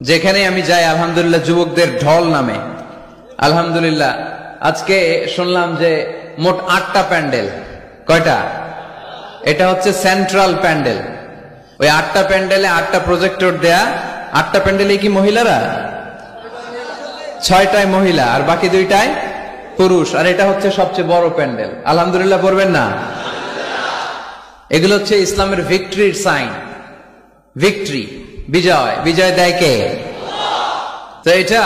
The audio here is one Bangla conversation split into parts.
যেখানে আমি যাই আলহামদুলিল্লাহ যুবকদের ঢল নামে। আলহামদুলিল্লাহ আজকে শুনলাম যে মোট 8টা প্যান্ডেল। কয়টা? এটা হচ্ছে সেন্ট্রাল প্যান্ডেল। ওই 8টা প্যান্ডেলে 8টা প্রজেক্টর দেয়া। 8টা প্যান্ডেলে কি মহিলারা? 6টায় মহিলা আর বাকি 2টায় পুরুষ। আর এটা হচ্ছে সবচেয়ে বড় প্যান্ডেল। আলহামদুলিল্লাহ পড়বেন না? এগুলো হচ্ছে ইসলামের ভিক্টরির সাইন। ভিক্টরি, বিজয়। বিজয় দেয় কে? তো এটা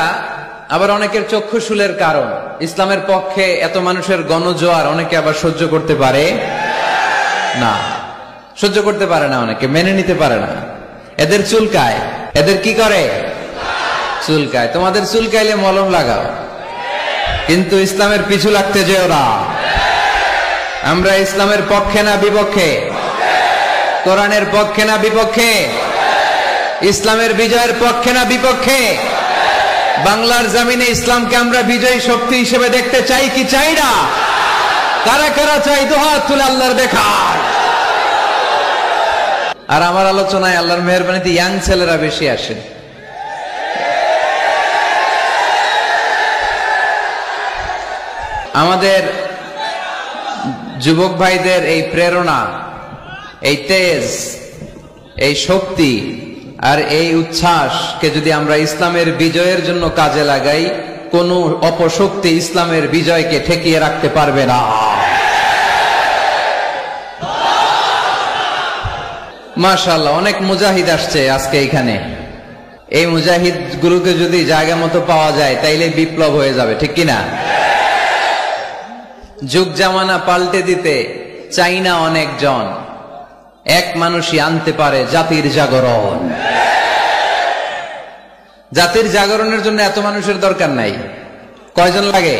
আবার অনেকের চক্ষুশূলের কারণ। ইসলামের পক্ষে এত মানুষের গণজোয়ার অনেকে আবার সহ্য করতে পারে না। সহ্য করতে পারে না, অনেকে মেনে নিতে পারে না। এদের চুলকায়। এদের কি করে? চুলকায়। তোমাদের চুলকাইলে মলম লাগাও, কিন্তু ইসলামের পিছু লাগতে যেও না। আমরা ইসলামের পক্ষে না বিপক্ষে? কোরআনের পক্ষে না বিপক্ষে? ইসলামের বিজয়ের পক্ষে না বিপক্ষে? বাংলার জমিনে ইসলামকে আমরা বিজয়ী শক্তি হিসেবে দেখতে চাই কি চাই না? কারা কারা চাই দুহাত তুলে আল্লাহর দেখায়। আর আমার আলোচনায় আল্লাহর মেহেরবানিতে ইয়াং ছেলেরা বেশি আসে। আমাদের যুবক ভাইদের এই প্রেরণা, এই তেজ, এই শক্তি আর এই উচ্ছ্বাসকে যদি আমরা ইসলামের বিজয়ের জন্য কাজে লাগাই, কোন অপশক্তি ইসলামের বিজয়কে ঠেকিয়ে রাখতে পারবে না। মাশাআল্লাহ, অনেক মুজাহিদ আসছে আজকে এখানে। এই মুজাহিদ গুলোকে যদি জায়গা মতো পাওয়া যায় তাইলে বিপ্লব হয়ে যাবে, ঠিক কিনা? যুগ জামানা পাল্টে দিতে চাই না অনেকজন, এক মানুষই আনতে পারে জাতির জাগরণ। জাতির জাগরণের জন্য এত মানুষের দরকার নাই। কয়জন লাগে?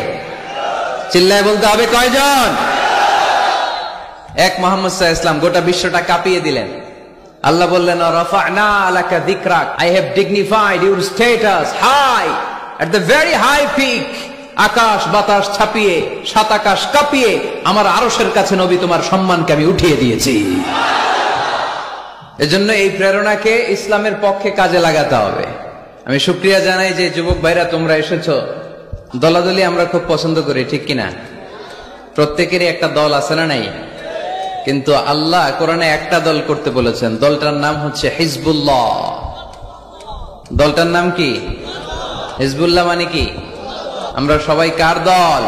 চিল্লায় বলতে হবে কয়জন? এক মুহাম্মদ সাল্লাল্লাহু আলাইহি ওয়াসাল্লাম গোটা বিশ্বটা কাঁপিয়ে দিলেন। আল্লাহ বললেন, রাফা'না লাকা যিকরাক, I have dignified your status high at the very high peak। আকাশ বাতাস ছাপিয়ে, সাত আকাশ কাঁপিয়ে আমার আরশের কাছে নবী তোমার সম্মানকে আমি উঠিয়ে দিয়েছি। এজন্য এই প্রেরণাকে ইসলামের পক্ষে কাজে লাগাতে হবে। আমি শুকরিয়া জানাই যে যুবক ভাইরা তোমরা এসেছো। দলাদলি আমরা খুব পছন্দ করি, ঠিক কিনা? প্রত্যেকেরই একটা দল আছে না নাই? কিন্তু আল্লাহ কোরআনে একটা দল করতে বলেছেন। দলটার নাম হচ্ছে হিজবুল্লাহ। দলটার নাম কি? হিজবুল্লাহ মানে কি? আমরা সবাই কার দল?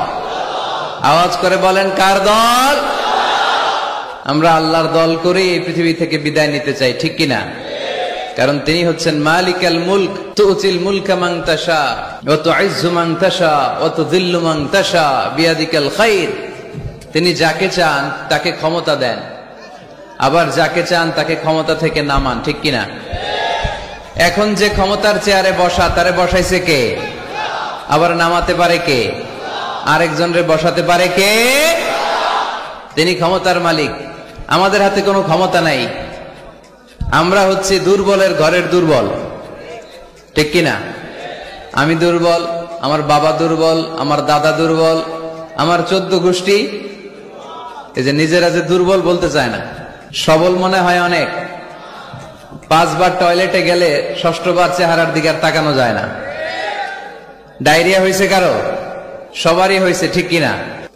আওয়াজ করে বলেন, কার দল? আমরা আল্লাহর দল করে এই পৃথিবী থেকে বিদায় নিতে চাই, ঠিক কিনা? কারণ তিনি হচ্ছেন মালিকাল মুলক, তুতিল মুলকা মান তাশা ওয়া তুইজ্জু মান তাশা ওয়া তুযিল্লু মান তাশা বিয়াদিকাল খায়র। তিনি যাকে চান তাকে ক্ষমতা দেন, আবার যাকে চান তাকে ক্ষমতা থেকে নামান, ঠিক কিনা? এখন যে ক্ষমতার চেয়ারে বসা, তারে বসাইছে কে? আবার নামাতে পারে কে? আরেকজনরে বসাতে পারে কে? তিনি ক্ষমতার মালিক। আমাদের হাতে কোনো ক্ষমতা নাই। আমরা হচ্ছে দুর্বলের ঘরের দুর্বল, ঠিক কিনা? আমি দুর্বল, আমার বাবা দুর্বল, আমার দাদা দুর্বল, আমার 14 গোষ্ঠী এই যে নিজেরা যে দুর্বল বলতে চায় না, সবল মনে হয় অনেক। 5 বার টয়লেটে গেলে 6ষ্ঠ বার চেহারার দিকে আর তাকানো যায় না। ডায়রিয়া হয়েছে কারো? সবারই হয়েছে, ঠিক কিনা?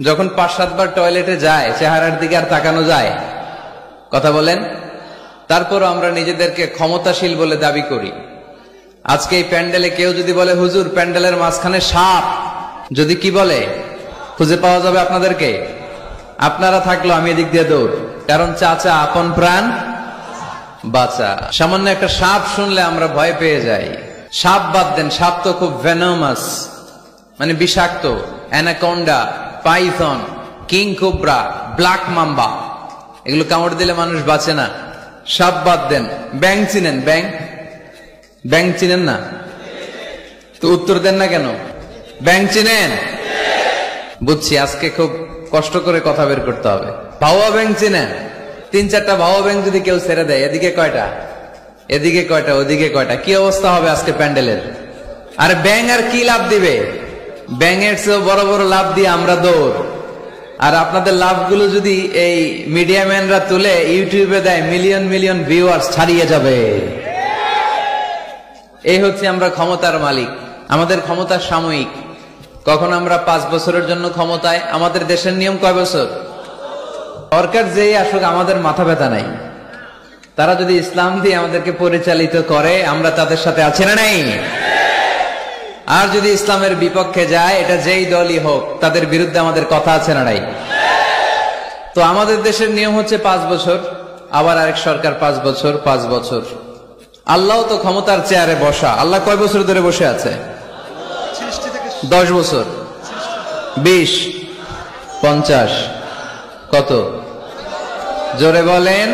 যখন 5-7 বার টয়লেটে যায় চেহারার দিকে আর তাকানো যায়? কথা বলেন। তারপরও আমরা নিজেদেরকে ক্ষমতাশীল বলে দাবি করি। আজকে এই প্যান্ডেলে কেউ যদি বলে, হুজুর প্যান্ডেলের মাঝখানে সাপ, যদি কি বলে, খুঁজে পাওয়া যাবে আপনাদেরকে? আপনারা থাকলো আমি এদিক দিয়ে দৌড়। কারণ চাচা আপন প্রাণ বাঁচা। সামান্য একটা সাপ শুনলে আমরা ভয় পেয়ে যাই। সাপ বাদ দেন, সাপ তো খুব ভেনোমাস, মানে বিষাক্ত। Anaconda, Python, king cobra, black mamba, এগুলো কামড় দিলে মানুষ বাঁচে না। সাপ বাদ দেন। ব্যাং চিনেন? ব্যাং? ব্যাং চিনেন না তো উত্তর দেন না কেন? ব্যাং চিনেন? বুঝছি, আজকে খুব কষ্ট করে কথা বের করতে হবে। ভাওয়া ব্যাং চিনেন? 3-4টা ভাওয়া ব্যাং যদি কেউ ছেড়ে দেয়, এদিকে কয়টা, এদিকে কয়টা, ওদিকে কয়টা, কি অবস্থা হবে আজকে প্যান্ডেলের? আর ব্যাং আর কি লাভ দিবে? ব্যাঙের চেয়েও বড় বড় লাভ দিয়ে আমরা দৌড়। আর আপনাদের লাভগুলো যদি এই মিডিয়াম্যানরা তুলে ইউটিউবে দেয়, মিলিয়ন মিলিয়ন ভিউয়ার্স ছাড়িয়ে যাবে। এই হচ্ছে আমরা ক্ষমতার মালিক। আমাদের ক্ষমতা সাময়িক। কখন আমরা 5 বছরের জন্য ক্ষমতায়, আমাদের দেশের নিয়ম কয় বছর? সরকার যেই আসুক আমাদের মাথা ব্যথা নাই। তারা যদি ইসলাম দিয়ে আমাদেরকে পরিচালিত করে আমরা তাদের সাথে আছি না নাই? আর যদি ইসলামের বিপক্ষে যায়, এটা যেই দলই হোক, তাদের বিরুদ্ধে আমাদের কথা আছে না নাই? তো আমাদের দেশের নিয়ম হচ্ছে 5 বছর, আবার আরেক সরকার 5 বছর 5 বছর। আল্লাহ তো ক্ষমতার চেয়ারে বসা। আল্লাহ কয় বছর ধরে বসে আছে? 10 বছর, 20, 50, কত? জোরে বলেন।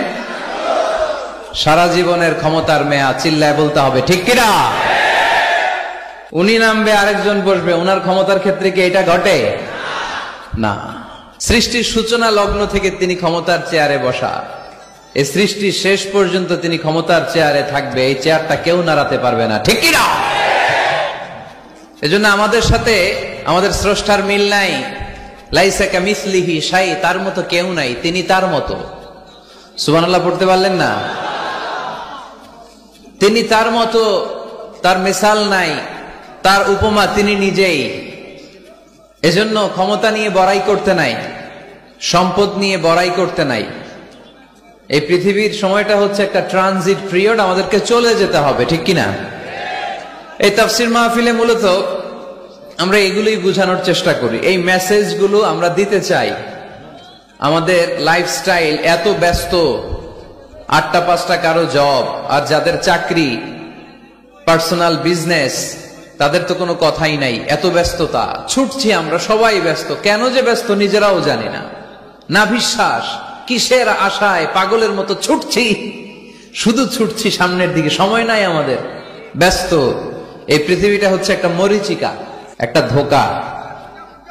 সারা জীবনের ক্ষমতার মেয়াদ, চিল্লায় বলতে হবে ঠিক কিনা? উনি নামবে, আরেকজন বসবে, উনার ক্ষমতার ক্ষেত্রে কি এটা ঘটে? না। সৃষ্টির সূচনা লগ্ন থেকে তিনি ক্ষমতার চেয়ারে বসা, এই সৃষ্টির শেষ পর্যন্ত তিনি ক্ষমতার চেয়ারে থাকবে। এই চেয়ারটা কেউ নাড়াতে পারবে না, ঠিক কিনা? এজন্য আমাদের সাথে আমাদের স্রষ্টার মিল নাই। লাইসা কামিসলিহি শাই, তার মতো কেউ নাই, তিনি তার মতো। সুবহানাল্লাহ পড়তে পারলেন না? তিনি তার মতো, তার মিসাল নাই, তার উপমা তিনি নিজেই। এজন্য ক্ষমতা নিয়ে বড়াই করতে নাই, সম্পদ নিয়ে বড়াই করতে নাই। এই পৃথিবীর সময়টা হচ্ছে একটা ট্রানজিট পিরিয়ড, আমাদেরকে চলে যেতে হবে, ঠিক কিনা? এই তাফসির মাহফিলে মূলত আমরা এগুলোই বোঝানোর চেষ্টা করি, এই মেসেজগুলো আমরা দিতে চাই। আমাদের লাইফস্টাইল এত ব্যস্ত, 8টা 5টা কারো জব, আর যাদের চাকরি, পার্সোনাল বিজনেস, তাদের তো কোনো কথাই নাই। এত ব্যস্ততা, ছুটছি আমরা, সবাই ব্যস্ত। কেন যে ব্যস্ত নিজেরাও জানি না। না বিশ্বাস, কিসের আশায় পাগলের মতো ছুটছি, শুধু ছুটছি সামনের দিকে, সময় নাই আমাদের, ব্যস্ত। এই পৃথিবীটা হচ্ছে একটা মরীচিকা, একটা ধোঁকা।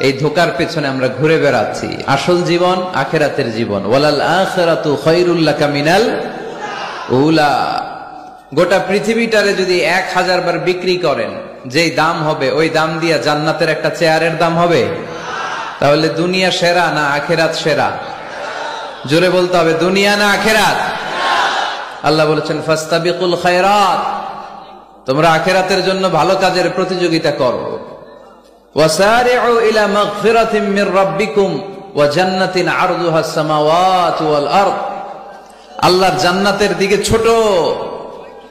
এই ধোঁকার পেছনে আমরা ঘুরে বেড়াচ্ছি। আসল জীবন আখিরাতের জীবন। ওয়ালাল আখিরাতু খায়রুল লাকা মিনাল উলা। গোটা পৃথিবীটারে যদি 1000 বার বিক্রি করেন, যেই দাম হবে, ওই দাম দিয়া জান্নাতের একটা চেয়ারের দাম হবে? তাহলে দুনিয়া সেরা না আখিরাত সেরা? জোরে বলতে হবে, দুনিয়া না আখিরাত? আল্লাহ বলেছেন ফাস্তাবিকুল খায়রাত, তোমরা আখিরাতের জন্য ভালো কাজের প্রতিযোগিতা করো। ওয়াসারিউ ইলা মাগফিরাতিম মির রাব্বিকুম ওয়া জান্নাতিন আরদুহাস সামাওয়াতু ওয়াল আরদ। আল্লাহর জান্নাতের দিকে ছোট,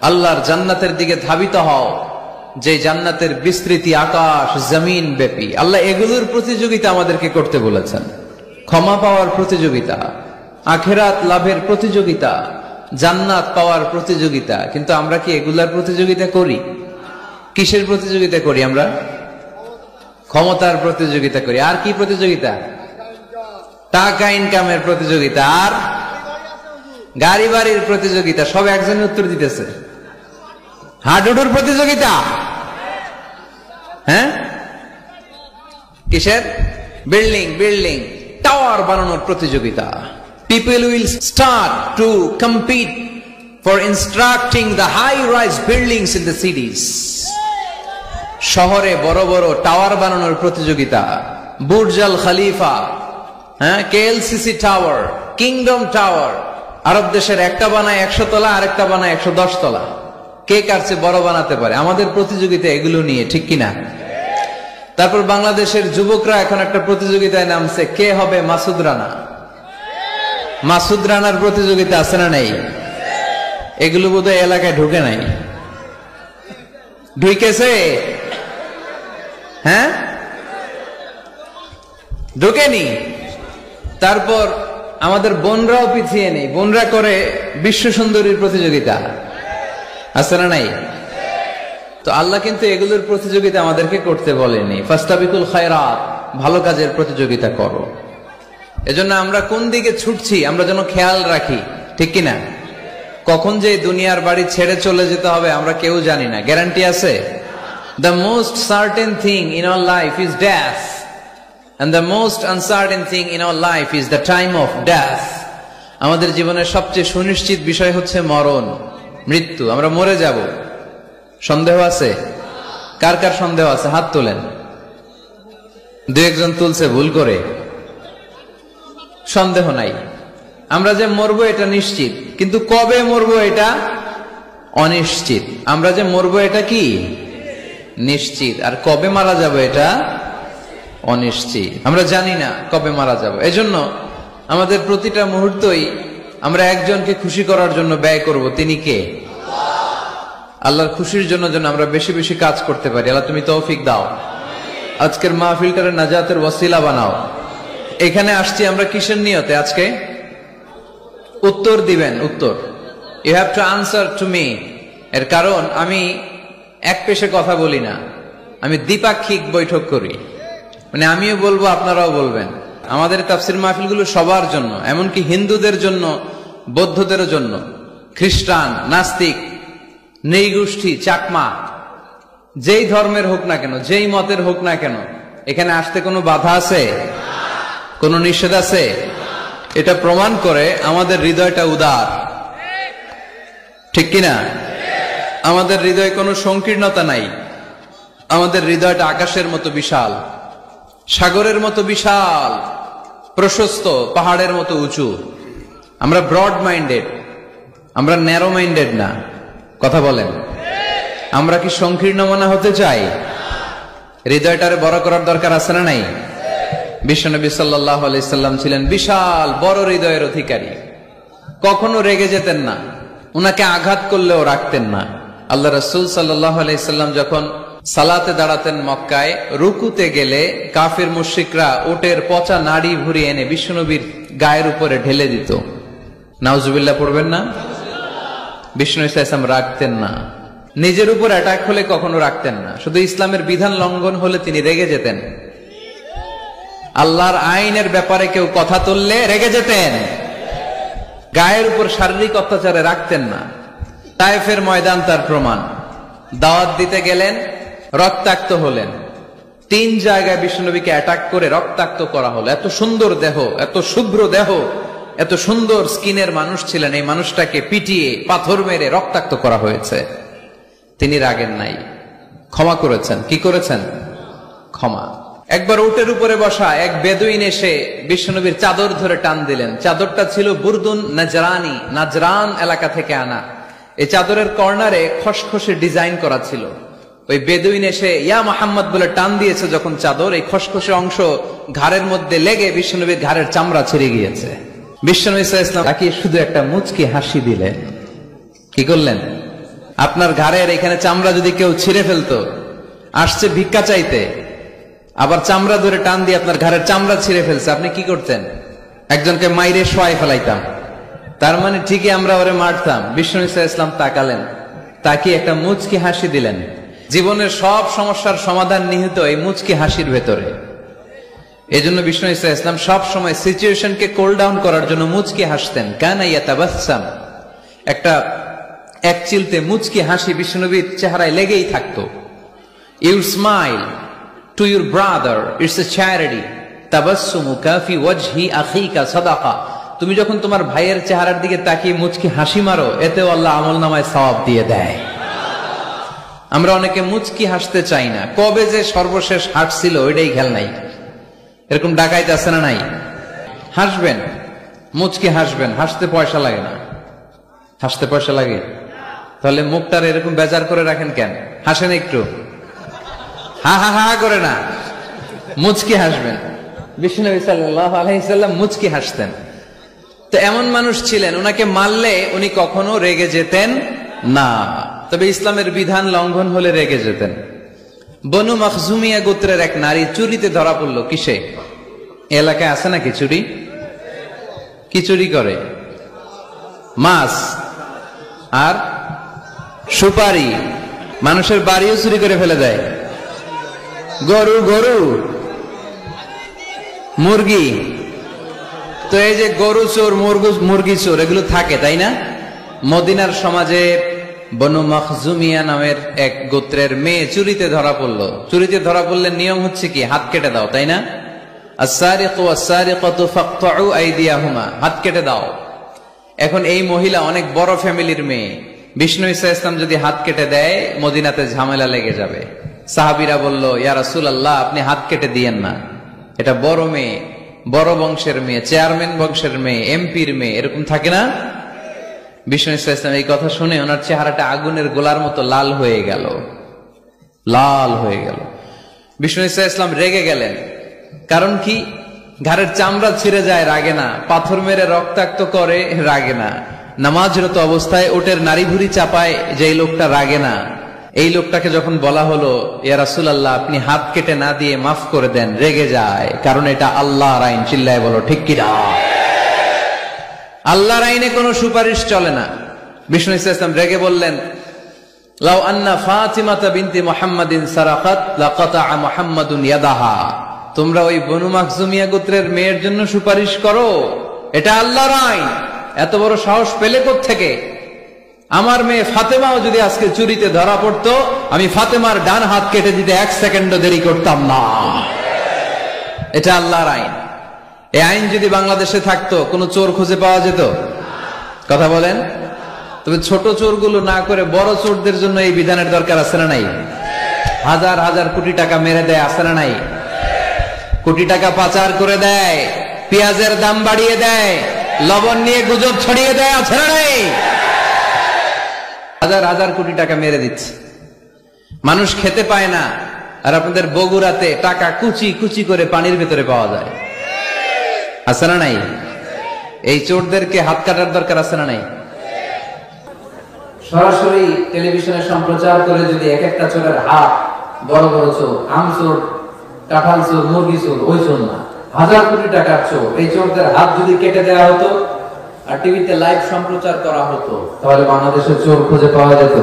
আল্লাহর জান্নাতের দিকে ধাবিত হও, যে জান্নাতের বিস্তৃতি আকাশ জমিন ব্যাপী। আল্লাহ এগুলোর প্রতিযোগিতা আমাদেরকে করতে বলেছেন। ক্ষমা পাওয়ার প্রতিযোগিতা, আখিরাত লাভের প্রতিযোগিতা, জান্নাত পাওয়ার প্রতিযোগিতা। কিন্তু আমরা কি এগুলার প্রতিযোগিতা করি? কিসের প্রতিযোগিতা করি আমরা? ক্ষমতার প্রতিযোগিতা করি। আর কি প্রতিযোগিতা? টাকা ইনকামের প্রতিযোগিতা, আর গাড়ি বাড়ির প্রতিযোগিতা। সব একজনের উত্তর দিতেছে। হাডুডুর প্রতিযোগিতা, হ্যাঁ? কিসের? বিল্ডিং বিল্ডিং টাওয়ার বানানোর প্রতিযোগিতা। People will start to compete for constructing the high-rise buildings in the cities. শহরে বড় বড় টাওয়ার বানানোর প্রতিযোগিতা। বুর্জ আল খলিফা, হ্যাঁ, কেএলসিসি টাওয়ার, কিংডম টাওয়ার। আরব দেশের একটা বানায় 100 তলা, আরেকটা বানায় 110 তলা। কে কার চেয়ে বড় বানাতে পারে? আমাদের প্রতিযোগিতা এগুলো নিয়ে, ঠিক কিনা? তারপর বাংলাদেশের যুবকরা এখন একটা প্রতিযোগিতায় নামছে, কে হবে মাসুদ রানা। মাসুদ রানার প্রতিযোগিতা আছে না নাই? এগুলো বোধহয় এলাকায় ঢুকে নাই। ঢুকেছে? হ্যাঁ, ঢুকেনি। তারপর আমাদের বোনরাও পিছিয়ে নেই, বোনরা করে বিশ্ব সুন্দরীর প্রতিযোগিতা, আছে না নাই? তো আল্লাহ কিন্তু এগুলোর প্রতিযোগিতা আমাদেরকে করতে বলেনি। ফাস্তাবিকুল খায়রাত, ভালো কাজের প্রতিযোগিতা করো। এজন্য আমরা কোন দিকে ছুটছি আমরা যেন খেয়াল রাখি, ঠিক কিনা? কখন যে দুনিয়ার বাড়ি ছেড়ে চলে যেতে হবে আমরা কেউ জানি না, গ্যারান্টি আছে? The most certain thing in our life is death, and the most uncertain thing in our life is the time of death. আমাদের জীবনের সবচেয়ে সুনিশ্চিত বিষয় হচ্ছে মরণ, মৃত্যু। আমরা মরে যাব। সন্দেহ আছে? কার কার সন্দেহ আছে? হাত তোলেন। 2-1 জন তুলছে ভুল করে। সন্দেহ নাই, আমরা যে মরবো এটা নিশ্চিত, কিন্তু কবে মরবো এটা অনিশ্চিত। আমরা যে মরবো এটা কি নিশ্চিত, আর কবে মারা যাব এটা অনিশ্চিত। আমরা জানি না কবে মারা যাব। এজন্য আমাদের প্রতিটা মুহূর্তই আমরা একজনকে খুশি করার জন্য ব্যয় করব। তিনি কে? আল্লাহর খুশির জন্য যেন আমরা বেশি বেশি কাজ করতে পারি। আল্লাহ তুমি তৌফিক দাও। আজকের মাহফিলটারে নাজাতের ওয়াসিলা বানাও। এখানে আসছি আমরা কিসের নিয়তে? আজকে উত্তর দিবেন, উত্তর। You have to answer to me. এর কারণ আমি এক পেশে কথা বলি না, আমি দ্বিপাক্ষিক বৈঠক করি। মানে আমিও বলবো, আপনারাও বলবেন। আমাদের তাফসির মাহফিলগুলো সবার জন্য, এমনকি হিন্দুদের জন্য, বৌদ্ধদের জন্য, খ্রিস্টান, নাস্তিক, নৃগোষ্ঠী, চাকমা, যেই ধর্মের হোক না কেন, যেই মতের হোক না কেন, এখানে আসতে কোনো বাধা আছে? কোনো নিষেধ আছে? এটা প্রমাণ করে আমাদের হৃদয়টা উদার, ঠিক কিনা? আমাদের হৃদয়ে কোনো সংকীর্ণতা নাই। আমাদের হৃদয়টা আকাশের মতো বিশাল, সাগরের মতো বিশাল, প্রশস্ত, পাহাড়ের মতো উঁচু। আমরা ব্রড মাইন্ডেড, আমরা ন্যারো মাইন্ডেড না। কথা বলেন, আমরা কি সংকীর্ণ মনা হতে চাই? হৃদয়টারে বড় করার দরকার আছে না নাই? বিশ্বনবী সাল্লাল্লাহু আলাইহি সাল্লাম ছিলেন বিশাল বড় হৃদয়ের অধিকারী। কখনো রেগে যেতেন না, উনাকে আঘাত করলেও রাখতেন না। আল্লাহ রাসূল সাল্লাল্লাহু আলাইহি সাল্লাম যখন সালাতে দাঁড়াতেন মক্কায়, রুকুতে গেলে কাফির মুশরিকরা ওটের পচা নাড়ি ভুড়ি এনে বিশ্বনবীর গায়ের উপরে ঢেলে দিত। নাউজুবিল্লাহ পড়বেন না? বিষ্ণু ইসলাম রাখতেন না। নিজের উপর অ্যাটাক হলে কখনো রাখতেন না। শুধু ইসলামের বিধান লঙ্ঘন হলে তিনি রেগে যেতেন। আল্লাহর আইনের ব্যাপারে কেউ কথা তুললে রেগে যেতেন। গায়ের উপর শারীরিক অত্যাচারে রাখতেন না। তায়েফের ময়দান তার প্রমাণ। দাওয়াত দিতে গেলেন, রক্তাক্ত হলেন। 3 জায়গায় বিশ্বনবীকে অ্যাটাক করে রক্তাক্ত করা হলো। এত সুন্দর দেহ, এত শুভ্র দেহ, এত সুন্দর স্কিনের মানুষ ছিলেন, এই মানুষটাকে পিটিয়ে পাথর মেরে রক্তাক্ত করা হয়েছে। তিনি রাগেন নাই, ক্ষমা করেছেন। কি করেছেন? ক্ষমা। একবার উটের উপরে বসা এক বেদুইন এসে বিশ্বনবীর চাদর ধরে টান দিলেন। চাদরটা ছিল বুরদুন নাজরানি, নাজরান এলাকা থেকে আনা। এই চাদরের কর্নারে খসখসে ডিজাইন করা ছিল। ওই বেদুইন এসে ইয়া মুহাম্মদ বলে টান দিয়েছে যখন চাদর, এই খসখসে অংশ ঘাড়ের মধ্যে লেগে বিশ্বনবীর ঘাড়ের চামড়া ছিঁড়ে গিয়েছে। বিশ্বনবী সাল্লাল্লাহু আলাইহি ওয়াসাল্লাম তাকে শুধু একটা মুচকি হাসি দিলেন। কি করলেন? আপনার ঘাড়ের এখানে চামড়া যদি কেউ ছিঁড়ে ফেলতো, আসছে ভিক্ষা চাইতে, আবার চামড়া ধরে টান দিয়ে আপনার ঘাড়ের চামড়া ছিঁড়ে ফেলছে, আপনি কি করতেন? একজনকে মাইরে শোয়াই ফেলাইতাম। তার মানে ঠিকই আমরা ওরে মারতাম। বিশ্বনবী সাল্লাল্লাহু আলাইহি ওয়াসাল্লাম তাকালেন, তাকে একটা মুচকি হাসি দিলেন। জীবনের সব সমস্যার সমাধান নিহিত এই মুচকি হাসির ভেতরে। এই জন্য বিশ্বনবী সাল্লাল্লাহু আলাইহি ওয়াসাল্লাম সব সময় সিচুয়েশনকে কুল ডাউন করার জন্য মুচকি হাসতেন। কানা ইয়াতাবাসসাম, একটা এক চিলতে মুচকি হাসি বিশ্বনবীর চেহারায় লেগেই থাকতো। You smile to your brother, it's a charity. তাবাসসুমুকা ফি ওয়াজহি আখিকা সাদাকা। তুমি যখন তোমার ভাইয়ের চেহারার দিকে তাকিয়ে মুচকি হাসি মারো, এতেও আল্লাহ আমলনামায় সওয়াব দিয়ে দেয়। আমরা অনেকে মুচকি হাসতে চাই না। কবে যে সর্বশেষ হাসছিল ওইটাই খেয়াল নাই। এরকম ডাকাইতে আছে না নাই? হাসবেন, মুচকি হাসবেন। হাসতে পয়সা লাগে না। হাসতে পয়সা লাগে? তাহলে মুখটার এরকম বেজার করে রাখেন কেন? হাসেন একটু, হা হা হা করে না, মুচকি হাসবেন। বিশ্বনবী সাল্লাল্লাহু আলাইহি ওয়াসাল্লাম মুচকি হাসতেন। তো এমন মানুষ ছিলেন, ওনাকে মারলে উনি কখনো রেগে যেতেন না। তবে ইসলামের বিধান লঙ্ঘন হলে রেগে যেতেন। বনু মখজুমিয়া গোত্রের এক নারী চুরিতে ধরা পড়ল। কিসে? এলাকায় আছে নাকি চুরি? কি চুরি করে? মাছ আর সুপারি। মানুষের বাড়িও চুরি করে ফেলে দেয়। গরু, গরু, মুরগি। তো এই যে গরু চোর, মুরগি চোর, এগুলো থাকে, তাই না? মদিনার সমাজে বনু মখজুমিয়া নামের এক গোত্রের মেয়ে চুরিতে ধরা পড়লো। চুরিতে ধরা পড়লে নিয়ম হচ্ছে কি? হাত কেটে দাও, তাই না? আস-সারিকু ওয়াস-সারিকাতু ফাকতাউ আইদিয়াহুমা, হাত কেটে দাও। এখন এই মহিলা অনেক বড় ফ্যামিলির মেয়ে। বিষ্ণু ঈসা ইসলাম যদি হাত কেটে দেয়, মদিনাতে ঝামেলা লেগে যাবে। সাহাবীরা বলল, ইয়া রাসূলুল্লাহ, আপনি হাত কেটে দিয়েন না। এটা বড় মেয়ে, বড় বংশের মেয়ে, চেয়ারম্যান বংশের মেয়ে, এমপির মেয়ে, এরকম থাকে না? বিষ্ণু ইসলাম এই কথা শুনে ওনার চেহারাটা আগুনের গোলার মতো লাল হয়ে গেল, লাল হয়ে গেল। বিষ্ণু ইসলাম রেগে গেলেন। কারণ কি? ঘাড়ের চামড়া ছিঁড়ে যায়, রাগে না। পাথর মেরে রক্তাক্ত করে, রাগে না। নামাজরত অবস্থায় ওটের নারী ভুড়ি চাপায়, যে লোকটা রাগে না। এই লোকটাকে যখন বলা হলো, ইয়া রাসূলুল্লাহ আপনি হাত কেটে না দিয়ে মাফ করে দেন, রেগে যায়। কারণ এটা আল্লাহর আইন। চিল্লায় বলো ঠিক কিনা? আল্লাহর আইনে কোনো সুপারিশ চলে না। বিষ্ণু ইসলাম রেগে বললেন, লাউ আন্না ফাতিমাতা বিনতি মুহাম্মাদিন সারাকাত লাকাতাআ মুহাম্মাদুন ইয়াদাহা। তোমরা ওই বনু মাখজুমিয়া গোত্রের মেয়ের জন্য সুপারিশ করো, এটা আল্লাহর আইন। এত বড় সাহস পেলে কোত্থেকে? আমার মেয়ে ফাতেমাও যদি আজকে চুরিতে ধরা পড়তো, আমি ফাতেমার ডান হাত কেটে দিতে 1 সেকেন্ডও দেরি করতাম না। এটা আল্লাহর আইন। এই আইন যদি বাংলাদেশে থাকতো, কোনো চোর খুঁজে পাওয়া যেত? কথা বলেন। তবে ছোট চোরগুলো না করে বড় চোরদের জন্য এই বিধানের দরকার আছে না নাই? হাজার হাজার কোটি টাকা মেরে দেয়, আছে না নাই? কোটি টাকা পাচার করে দেয়, পেঁয়াজের দাম বাড়িয়ে দেয়, লবণ নিয়ে গুজব ছড়িয়ে দেয়, আছে না নাই? হাজার হাজার কোটি টাকা মেরে দিচ্ছে, মানুষ খেতে পায় না। আর আপনাদের বগুড়াতে টাকা কুচি কুচি করে পানির ভেতরে পাওয়া যায়, আছে না নাই? এই চোরদেরকে হাত কাটার দরকার আছে না নাই? সরাসরি টেলিভিশনে সম্প্রচার করে যদি এক একটা চোরের হাত, বড় বড় চোর, আম চোর, কাঁঠাল চোর, মুরগি চোর, ওই চোর না, হাজার কোটি টাকার চোর, এই চোরদের হাত যদি কেটে দেওয়া হতো আর টিভিতে লাইভ সম্প্রচার করা হতো, তাহলে বাংলাদেশের চোর খুঁজে পাওয়া যেত?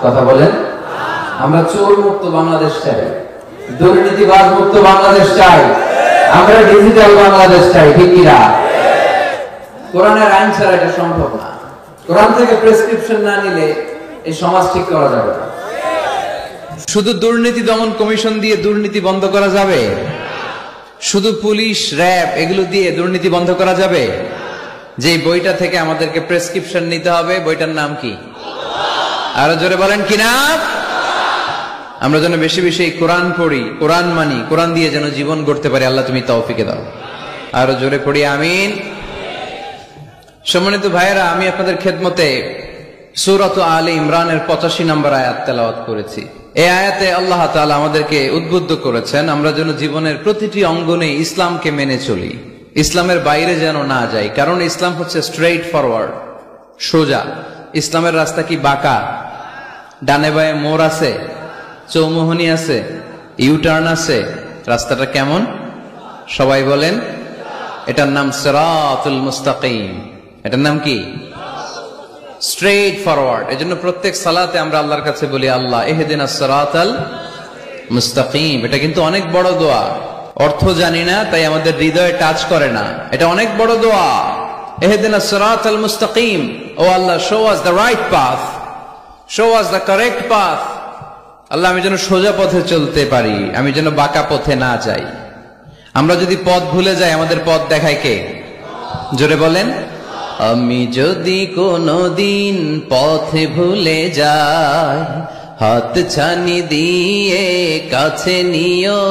কথা বলেন। আমরা চোর মুক্ত বাংলাদেশ চাই, দুর্নীতিবাজ মুক্ত বাংলাদেশ চাই, আমরা ডিজিটাল বাংলাদেশ চাই, ঠিক কিনা? কোরআনের আইন ছাড়া এটা সম্ভব না। কোরআন থেকে প্রেসক্রিপশন না নিলে এই সমাজ ঠিক করা যাবে না। শুধু দুর্নীতি দমন কমিশন দিয়ে দুর্নীতি বন্ধ করা যাবে? শুধু পুলিশ, র‍্যাব এগুলো দিয়ে দুর্নীতি বন্ধ করা যাবে? যে বইটা থেকে আমাদেরকে প্রেসক্রিপশন নিতে হবে, বইটার নাম কি? আরো জোরে বলেন কি নাম? আমরা যেন বেশি বেশি কোরআন পড়ি, কোরআন মানি, কোরআন দিয়ে যেন জীবন গড়তে পারি। আল্লাহ তুমি তৌফিকে দাও। আরো জোরে পড়ি আমিন। সম্মানিত ভাইয়েরা, আমি আপনাদের খেদমতে সূরাত আলে ইমরানের 85 নম্বর আয়াত তেলাওয়াত করেছি। এই আয়াতে আল্লাহ তাআলা আমাদেরকে উদ্বুদ্ধ করেছেন আমরা যেন জীবনের প্রতিটি অঙ্গনে ইসলামকে মেনে চলি, ইসলামের বাইরে যেন না যাই। কারণ ইসলাম হচ্ছে স্ট্রেইট ফরওয়ার্ড, সোজা। ইসলামের রাস্তা কি বাঁকা? ডানে বায়ে মোড় আছে, চৌমুহনী আছে, ইউটার্ন আছে। রাস্তাটা কেমন? সবাই বলেন। এটার নাম সিরাতুল মুস্তাকিম। এটার নাম কি? Straightforward. এজন্য প্রত্যেক সালাতে আমরা আল্লাহর কাছে বলি, আল্লাহ ইহদিনাস সিরাতাল মুস্তাকিম। এটা কিন্তু অনেক বড় দোয়া। অর্থ জানি না, তাই আমাদের হৃদয়ে টাচ করে না। এটা অনেক বড় দোয়া। ইহদিনাস সিরাতাল মুস্তাকিম। ও Allah, show us the right path, show us the correct path. Allah, আমি যেন সোজা পথে চলতে পারি, আমি যেন বাঁকা পথে না যাই। আমরা যদি পথ ভুলে যাই, আমাদের পথ দেখায় কে? জোরে বলেন। আমি যদি কোনদিন পথে ভুলে যাই, হাত ছানি দিয়ে কাছে নিও।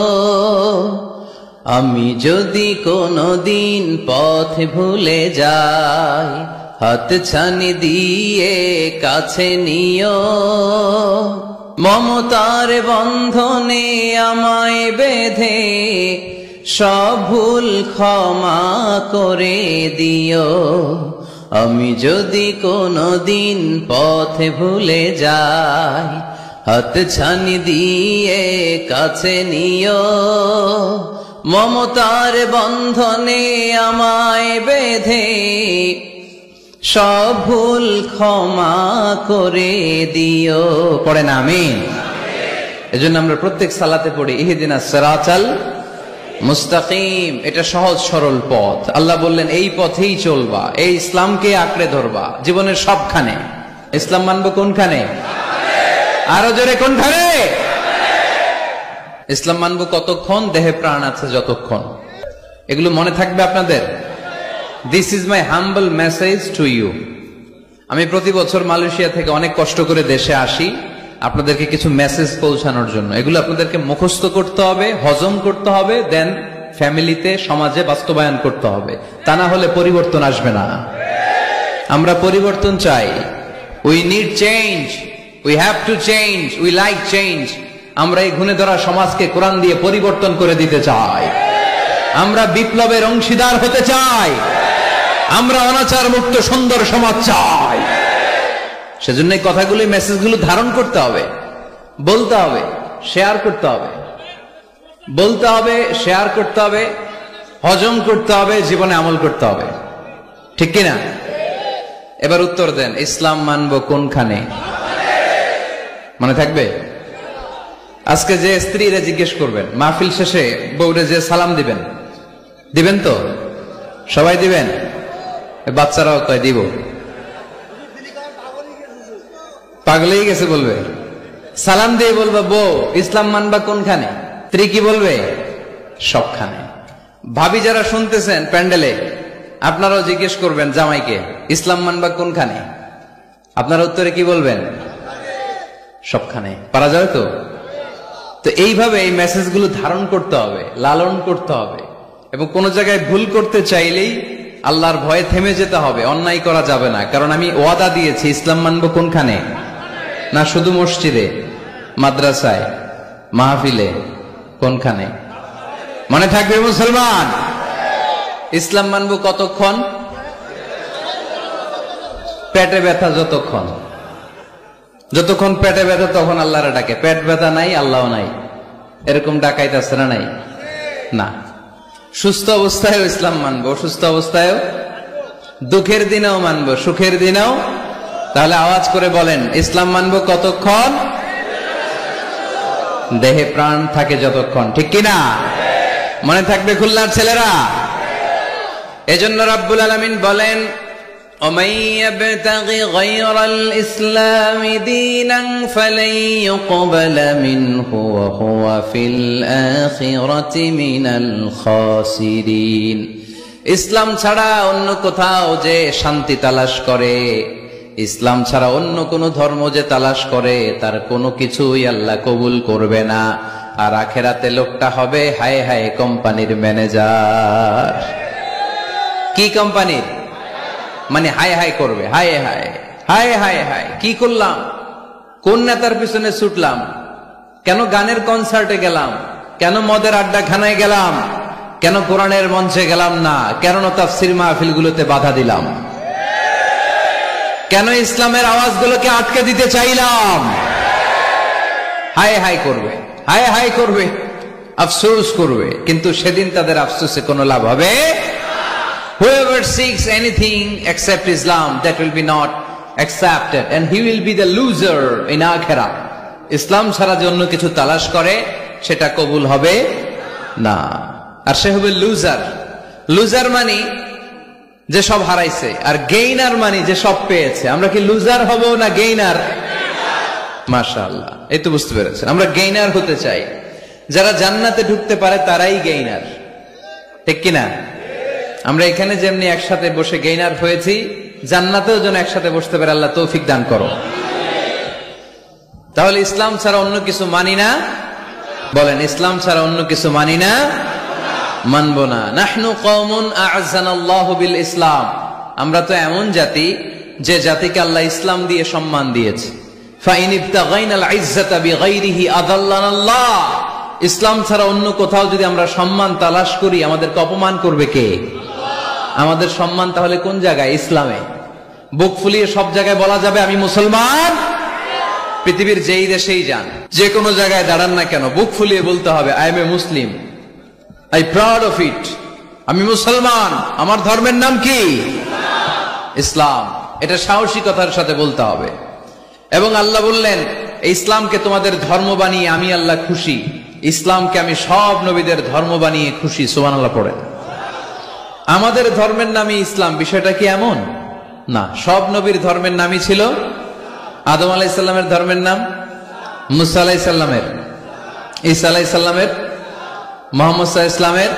আমি যদি কোনদিন পথে ভুলে যাই, হাত ছানি দিয়ে কাছে নিও। মমতার বন্ধনে আমায় বেঁধে সব ভুল ক্ষমা করে দিও। আমি যদি কোনদিন পথে ভুলে যাই, হাত ছানি দিয়ে কাছে নিও। মমতার বন্ধনে আমায় বেঁধে সব ভুল ক্ষমা করে দিও। পড়েন আমিন। এজন্য আমরা প্রত্যেক সালাতে পড়ি ইহদিনাস সিরাতাল মুস্তাকিম। এটা সহজ সরল পথ। আল্লাহ বললেন এই পথেই চলবা, এই ইসলামকে আঁকড়ে ধরবা জীবনের সবখানে। ইসলাম মানবো কোনখানে? আরো জোরে কোনখানে? ইসলাম মানবো কতক্ষণ? দেহে প্রাণ আছে যতক্ষণ। এগুলো মনে থাকবে আপনাদের। This is my humble message to you. আমি প্রতি বছর মালয়েশিয়া থেকে অনেক কষ্ট করে দেশে আসি আপনাদেরকে কিছু মেসেজ পৌঁছানোর জন্য। এগুলো আপনাদেরকে মুখস্থ করতে হবে, হজম করতে হবে, দেন ফ্যামিলিতে, সমাজে বাস্তবায়ন করতে হবে। তা না হলে পরিবর্তন আসবে না। আমরা পরিবর্তন চাই। We need change, we have to change, we like change. আমরা এই ঘুণে ধরা সমাজকে কোরআন দিয়ে পরিবর্তন করে দিতে চাই। আমরা বিপ্লবের অংশীদার হতে চাই। আমরা অনাচার মুক্ত সুন্দর সমাজ চাই। সেজন্য এই কথাগুলো, মেসেজগুলো ধারণ করতে হবে, বলতে হবে, শেয়ার করতে হবে, বলতে হবে, শেয়ার করতে হবে, হজম করতে হবে, জীবনে আমল করতে হবে। ঠিক কিনা? এবার উত্তর দেন, ইসলাম মানবো কোনখানে? মনে থাকবে? আজকে যে স্ত্রীরা জিজ্ঞেস করবেন, মাহফিল শেষে বউরে যে সালাম দিবেন, দিবেন তো? সবাই দিবেন? বাচ্চারাও কয় দিব। পাগলেই গেছে বলবে। সালাম দিয়ে বলবে, বউ ইসলাম মানবা কোনখানে? স্ত্রী কি বলবে? সবখানে। ভাবি যারা শুনতেছেন প্যান্ডেলে, আপনারাও জিজ্ঞেস করবেন জামাইকে, ইসলাম মানবা কোনখানে? আপনারা উত্তরে কি বলবেন? সবখানে। পারা যাবে তো? তো এইভাবে এই মেসেজগুলো ধারণ করতে হবে, লালন করতে হবে, এবং কোন জায়গায় ভুল করতে চাইলেই আল্লাহর ভয়ে থেমে যেতে হবে, অন্যায় করা যাবে না। কারণ আমি ওয়াদা দিয়েছি, ইসলাম মানবো কোনখানে? না শুধু মসজিদে, মাদ্রাসায়, মাহফিলে, কোনখানে? মনে থাকবে মুসলমান? ইসলাম মানবো কতক্ষণ? পেটে ব্যথা যতক্ষণ। যতক্ষণ পেটে ব্যথা তখন আল্লাহরে ডাকে। পেট ব্যথা নাই, আল্লাহ নাই, এরকম ডাকাইতেছে না? নাই না। সুস্থ অবস্থায়ও ইসলাম মানবো, অসুস্থ অবস্থায়ও, দুঃখের দিনেও মানবো, সুখের দিনেও। তাহলে আওয়াজ করে বলেন, ইসলাম মানবো কতক্ষণ? দেহে প্রাণ থাকে যতক্ষণ। ঠিক কিনা? মনে থাকবে খুলনার ছেলেরা? এজন্য রাব্বুল আলামিন বলেন, ومن يبتغ غير الإسلام دينا فلن يقبل منه وهو في الآخرة من الخاسرين। ইসলাম ছাড়া অন্য কোথাও যে শান্তি তালাশ করে, ইসলাম ছাড়া অন্য কোন ধর্ম যে তালাশ করে, তার কোনো কিছুই আল্লাহ কবুল করবে না। আর আখেরাতে লোকটা হবে হায় হায় কোম্পানির ম্যানেজার। কি কোম্পানির? মানে হায় হায় করবে, হায় হায় হায় হায় হায়, কি করলাম, কোন নেতার পিছনে ছুটলাম, কেন গানের কনসার্টে গেলাম, কেন মদের আড্ডাখানায় গেলাম, কেন কোরআনের মঞ্চে গেলাম না, কেন তাফসীর মাহফিলগুলোতে বাধা দিলাম, কেন ইসলামের আওয়াজগুলোকে আটকে দিতে চাইলাম। হায় হায় করবে, হায় হায় করবে, আফসোস করবে, কিন্তু সেদিন তাদের আফসোসে কোনো লাভ হবে। Whoever seeks anything except Islam, that will be not accepted, and he will be the loser in akhirah. ইসলাম ছাড়া যে অন্য কিছু তালাশ করে, সেটা কবুল হবে না, আর সে হবে লুজার। লুজার মানে যে সব হারাইছে, আর গেইনার মানে যে সব পেয়েছে। আমরা কি লুজার হব না গেইনার? মাশাআল্লাহ, এই তো বুঝতে পেরেছেন, আমরা গেইনার হতে চাই। যারা জান্নাতে ঢুকতে পারে তারাই গেইনার। ঠিক কিনা? আমরা এখানে যেমনি একসাথে বসে গেইনার হয়েছি, জান্নাতেও যেন একসাথে বসতে পারে, আল্লাহ তৌফিক দান করো। তাহলে ইসলাম ছাড়া অন্য কিছু মানি না। বলেন, ইসলাম ছাড়া অন্য কিছু মানি না, মানবো না। নাহনু কওমুন আ'আজ্জানাল্লাহু বিল ইসলাম। আমরা তো এমন জাতি যে জাতিকে আল্লাহ ইসলাম দিয়ে সম্মান দিয়েছে। ফাইন ইবতাগাইনাল ইজ্জাতা বিগাইরিহি আযাল্লানাল্লাহ। ইসলাম ছাড়া অন্য কোথাও যদি আমরা সম্মান তালাশ করি, আমাদেরকে অপমান করবে কে? আমাদের সম্মান তাহলে কোন জায়গায়? ইসলামে। বুক ফুলিয়ে সব জায়গায় বলা যাবে আমি মুসলমান। পৃথিবীর যেই দেশেই যান, যে কোনো জায়গায় দাঁড়ান না কেন, বুক ফুলিয়ে বলতে হবে I M A Muslim, I proud of it. আমি মুসলমান, আমার ধর্মের নাম কি? ইসলাম। এটা সাহসিকতার সাথে বলতে হবে। এবং আল্লাহ বললেন, এই ইসলামকে তোমাদের ধর্ম বানিয়ে আমি আল্লাহ খুশি। ইসলামকে আমি সব নবীদের ধর্ম বানিয়ে খুশি। সুবহানাল্লাহ পড়েন। আমাদের ধর্মের নামই ইসলাম, বিষয়টা কি এমন না? সব নবীর ধর্মের নামই ছিল। আদম আলাইহিস সালামের ধর্মের নাম, মুসা আলাইহিস সালামের, ঈসা আলাইহিস সালামের, মুহাম্মদ সাল্লাল্লাহু আলাইহি ওয়াসাল্লামের।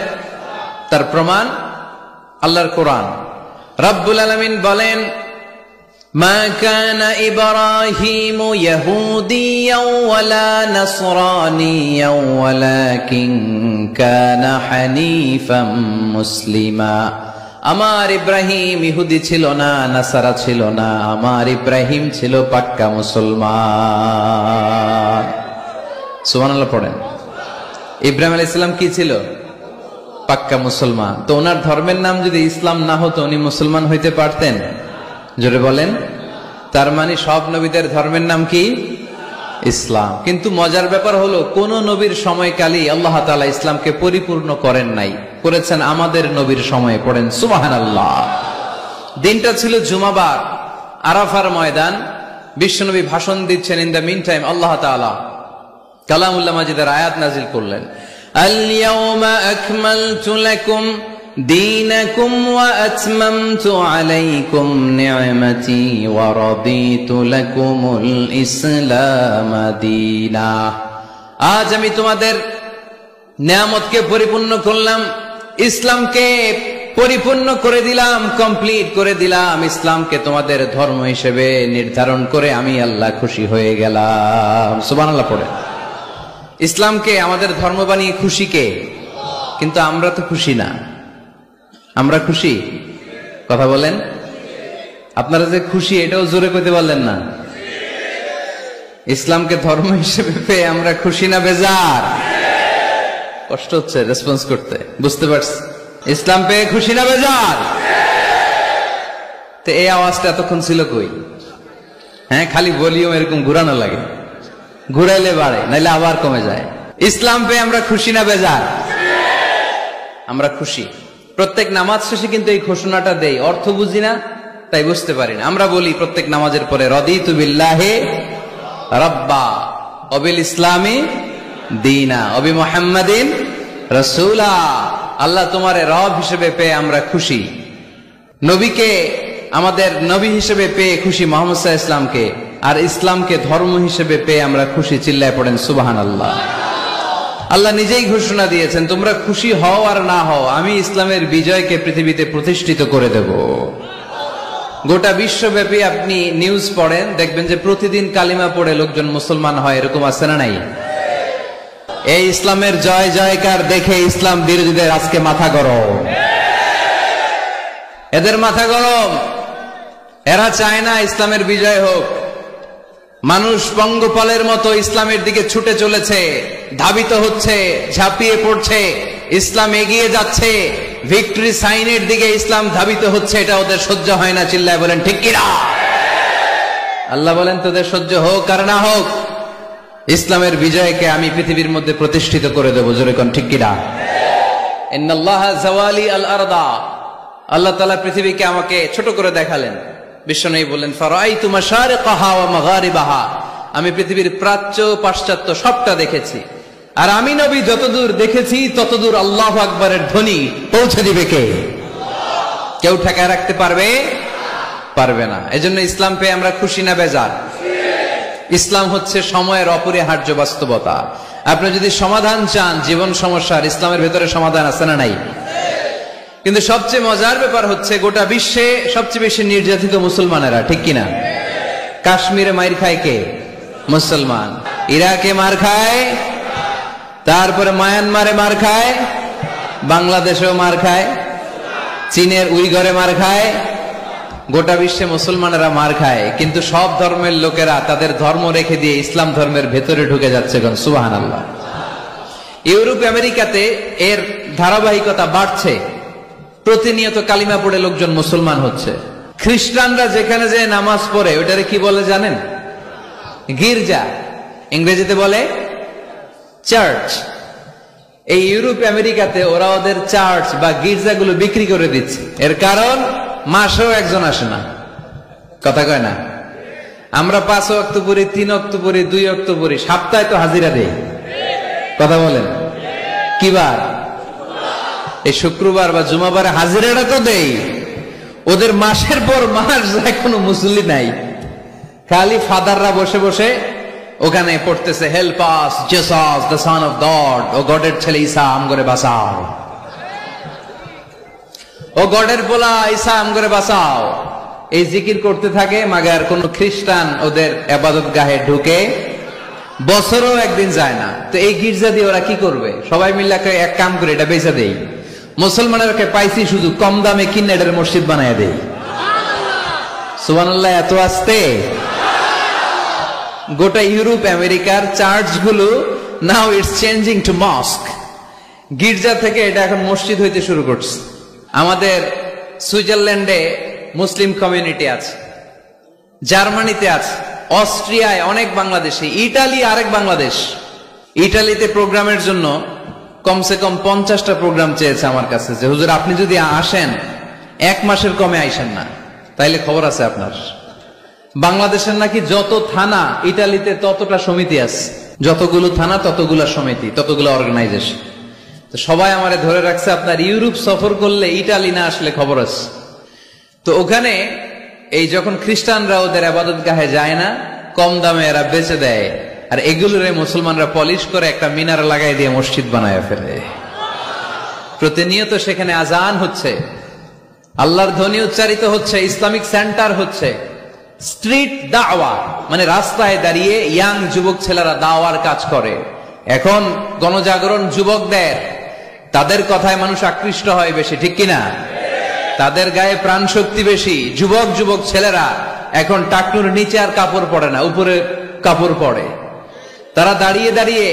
তার প্রমাণ আল্লাহর কোরআন। রব্বুল আলামিন বলেন, মা কানা ইব্রাহিমু ইয়াহুদিয়াও ওয়ালা নাসরানিয়াও ওয়ালাকিন কানা হানিফাম মুসলিমা। আমার ইব্রাহিম ইহুদি ছিল না, নাসারা ছিল না, আমার ইব্রাহিম ছিল পাক্কা মুসলমান। সুবহানাল্লাহ পড়েন। ইব্রাহিম আলাইহিস সালাম কি ছিল? পাক্কা মুসলমান। তো ওনার ধর্মের নাম যদি ইসলাম না হতো উনি মুসলমান হইতে পারতেন? জোরে বলেন। তার মানে সব নবীদের ধর্মের নাম কি? ইসলাম। কিন্তু মজার ব্যাপার হলো কোন নবীর সময়কালই আল্লাহ তাআলা ইসলামকে পরিপূর্ণ করেন নাই, করেছেন আমাদের নবীর সময়ে। পড়েন সুবহানাল্লাহ। দিনটা ছিল জুমাবার, আরাফার ময়দান। বিশ্বনবী ভাষণ দিচ্ছেন। ইন দ্য মিন টাইম আল্লাহ তাআলা কালামুল্লাহ মাজিদের আয়াত নাজিল করলেন। আল ইয়াউমা আকমালতু লাকুম দীনাকুম ওয়া আতমামতু আলাইকুম নি'মাতি ওয়া রাদিতু লাকুমুল ইসলাম দীনা। আজ আমি তোমাদের নিয়ামতকে পরিপূর্ণ করলাম, ইসলামকে পরিপূর্ণ করে দিলাম, কমপ্লিট করে দিলাম। ইসলামকে তোমাদের ধর্ম হিসেবে নির্ধারণ করে আমি আল্লাহ খুশি হয়ে গেলাম। সুবহানাল্লাহ পড়ে। ইসলামকে আমাদের ধর্ম বানিয়ে খুশি কে? কিন্তু আমরা তো খুশি না। আমরা খুশি? কথা বলেন। আপনারা যে খুশি এটাও জোরে কইতে পারলেন না। ইসলামকে ধর্ম হিসেবে পেয়ে আমরা খুশি না বেজার? কষ্ট হচ্ছে রেসপন্স করতে, বুঝতে পারছি। ইসলাম পেয়ে খুশি না বেজার? তো এই আওয়াজটা এতক্ষণ ছিল কই? হ্যাঁ, খালি ভলিউম এরকম ঘুরানো লাগে, ঘুরাইলে বাড়ে, নাইলে আবার কমে যায়। ইসলাম পেয়ে আমরা খুশি না বেজার? আমরা খুশি। প্রত্যেক নামাজ শেষে কিন্তু এই ঘোষণাটা দেই, অর্থ বুঝি না তাই বুঝতে পারি না। আমরা বলি প্রত্যেক নামাজের পরে রাদিতু বিল্লাহি রাব্বা ওয়া বিল ইসলামি দীনা ওয়া বি মুহাম্মাদিন রাসূলা। আল্লাহ তোমারে রব হিসেবে পেয়ে আমরা খুশি, নবীকে আমাদের নবী হিসেবে পেয়ে খুশি মুহাম্মদ সাল্লাল্লাহু আলাইহি ওয়াসাল্লামকে, আর ইসলামকে ধর্ম হিসেবে পেয়ে আমরা খুশি। চিল্লায় পড়েন সুবহানাল্লাহ। আল্লাহ নিজেই ঘোষণা দিয়েছেন, তোমরা খুশি হও আর না হও, আমি ইসলামের বিজয়কে পৃথিবীতে প্রতিষ্ঠিত করে দেব। গোটা বিশ্বব্যাপী আপনি নিউজ পড়েন, দেখবেন যে প্রতিদিন কালিমা পড়ে লোকজন মুসলমান হয়। এরকম আছে না নাই? এই ইসলামের জয় জয়কার দেখে ইসলাম বিরোধীদের আজকে মাথা গরম, এদের মাথা গরম। এরা চায় না ইসলামের বিজয় হোক। মানুষ পঙ্গপালের মতো ইসলামের দিকে ছুটে চলেছে, ধাবিত হচ্ছে, ঝাঁপিয়ে পড়ছে। ইসলাম এগিয়ে যাচ্ছে, ভিক্টরি সাইনের দিকে ইসলাম ধাবিত হচ্ছে। এটা ওদের সহ্য হয় না। চিল্লায় বলেন ঠিক কিনা? আল্লাহ বলেন তোদের সহ্য হোক আর না হোক, ইসলামের বিজয়কে আমি পৃথিবীর মধ্যে প্রতিষ্ঠিত করে দেবো। জোরে কোন ঠিক কিনা? ইন্নাল্লাহা জাওয়ালি আল আরদা। আল্লাহ তাআলা পৃথিবীকে আমাকে ছোট করে দেখালেন। বিশ্বনবী বললেন ফারাআইতু মাশারিকাহা ওয়া মাগারিবাহা। আমি পৃথিবীর প্রাচ্য পাশ্চাত্য সবটা দেখেছি। আর আমি নবী যতদূর দেখেছি ততদূর আল্লাহু আকবারের ধ্বনি পৌঁছে দিবে কে? কেউ ঠেকায় রাখতে পারবে? পারবে না। এজন্য ইসলাম পেয়ে আমরা খুশি না বেজার? ইসলাম হচ্ছে সময়ের অপরিহার্য বাস্তবতা। আপনি যদি সমাধান চান জীবন সমস্যার, ইসলামের ভেতরে সমাধান আছে না নাই? কিন্তু সবচেয়ে মজার ব্যাপার হচ্ছে গোটা বিশ্বে সবচেয়ে বেশি নির্যাতিত মুসলমানেরা, ঠিক কিনা? কাশ্মীরে মার খায় কে? মুসলমান। ইরাকে মার খায়, তারপরে মায়ানমারে মার খায়, বাংলাদেশেও মার খায়, চীনের উইঘরে মার খায়। গোটা বিশ্বে মুসলমানেরা মার খায়, কিন্তু সব ধর্মের লোকেরা তাদের ধর্ম রেখে দিয়ে ইসলাম ধর্মের ভেতরে ঢুকে যাচ্ছে। সুবহানাল্লাহ। ইউরোপ আমেরিকাতে এর ধারাবাহিকতা বাড়ছে। প্রতিনিয়ত কালিমা পড়ে লোকজন মুসলমান হচ্ছে। খ্রিস্টানরা যেখানে যে নামাজ পড়ে ওটারে কি বলে জানেন? গির্জা। ইংরেজিতে বলে চার্চ। এই ইউরোপ আমেরিকাতে ওরা ওদের চার্চ বা গির্জাগুলো বিক্রি করে দিচ্ছে। এর কারণ মাসেও একজন আসে না। কথা কয় না? আমরা 5 ওয়াক্ত পড়ি, 3 ওয়াক্ত পড়ি, 2 ওয়াক্ত পড়ি, সপ্তাহে তো হাজিরা দেই। কথা বলেন। কি বার? এই শুক্রবার বা জুমাবারে হাজিরাটা তো দেই। ওদের মাসের পর মাস যায়, কোনো মুসল্লি নাই। খালি ফাদাররা বসে বসে ওখানে পড়তেছে help us Jesus the son of God. ও গডের ছেলে ঈসা আমগরে বাঁচাও, ও গডের পোলা ঈসা আমগরে বাঁচাও। এই জিকির করতে থাকে। মাগার কোন খ্রিস্টান ওদের ইবাদত গাহে ঢুকে বছরও একদিন যায় না। তো এই গির্জা দিয়ে ওরা কি করবে? সবাই মিলে এক কাম করে এটা বেচা দেই। মুসলমানেরকে পাইছি শুধু কম দামে কিনে এটার মসজিদ বানায় দেই। সুবহানাল্লাহ, এত আসতে। গোটা ইউরোপ আমেরিকার চার্চগুলো now it's changing to mosque. গির্জা থেকে এটা এখন মসজিদ হইতে শুরু করছে। আমাদের সুইজারল্যান্ডে মুসলিম কমিউনিটি আছে, জার্মানিতে আছে, অস্ট্রিয়ায় অনেক বাংলাদেশি, ইটালি আরেক বাংলাদেশ। ইটালিতে প্রোগ্রামের জন্য কমসে কম 50টা প্রোগ্রাম চেয়েছে আমার কাছে, যে হুজুর আপনি যদি আসেন 1 মাসের কমে আইসেন না, তাইলে খবর আছে আপনার। বাংলাদেশের নাকি যত থানা ইটালিতে ততটা সমিতি আছে, যতগুলো থানা ততগুলা সমিতি, ততগুলো অর্গানাইজেশন। তো সবাই আমারে ধরে রাখছে আপনার ইউরোপ সফর করলে ইটালি না আসলে খবর আছে। তো ওখানে এই যখন খ্রিস্টানরা ওদের আবাদত গাহে যায় না, কম দামে এরা বেচে দেয়, আর এগুলোরে মুসলমানরা পলিশ করে একটা মিনার লাগাই দিয়ে মসজিদ বানায় ফেলে। প্রতিনিয়ত সেখানে আজান হচ্ছে, আল্লাহর ধ্বনি উচ্চারিত হচ্ছে, ইসলামিক সেন্টার হচ্ছে। স্ট্রিট দাওয়া মানে রাস্তায় দাঁড়িয়ে ইয়াং যুবক ছেলেরা দাওয়ার কাজ করে। এখন গণজাগরণ যুবকদের, তাদের কথায় মানুষ আকৃষ্ট হয় বেশি, ঠিক কিনা? তাদের গায়ে প্রাণ শক্তি বেশি। যুবক যুবক ছেলেরা এখন টাকনুর নিচে আর কাপড় পরে না, উপরে কাপড় পরে। তারা দাঁড়িয়ে দাঁড়িয়ে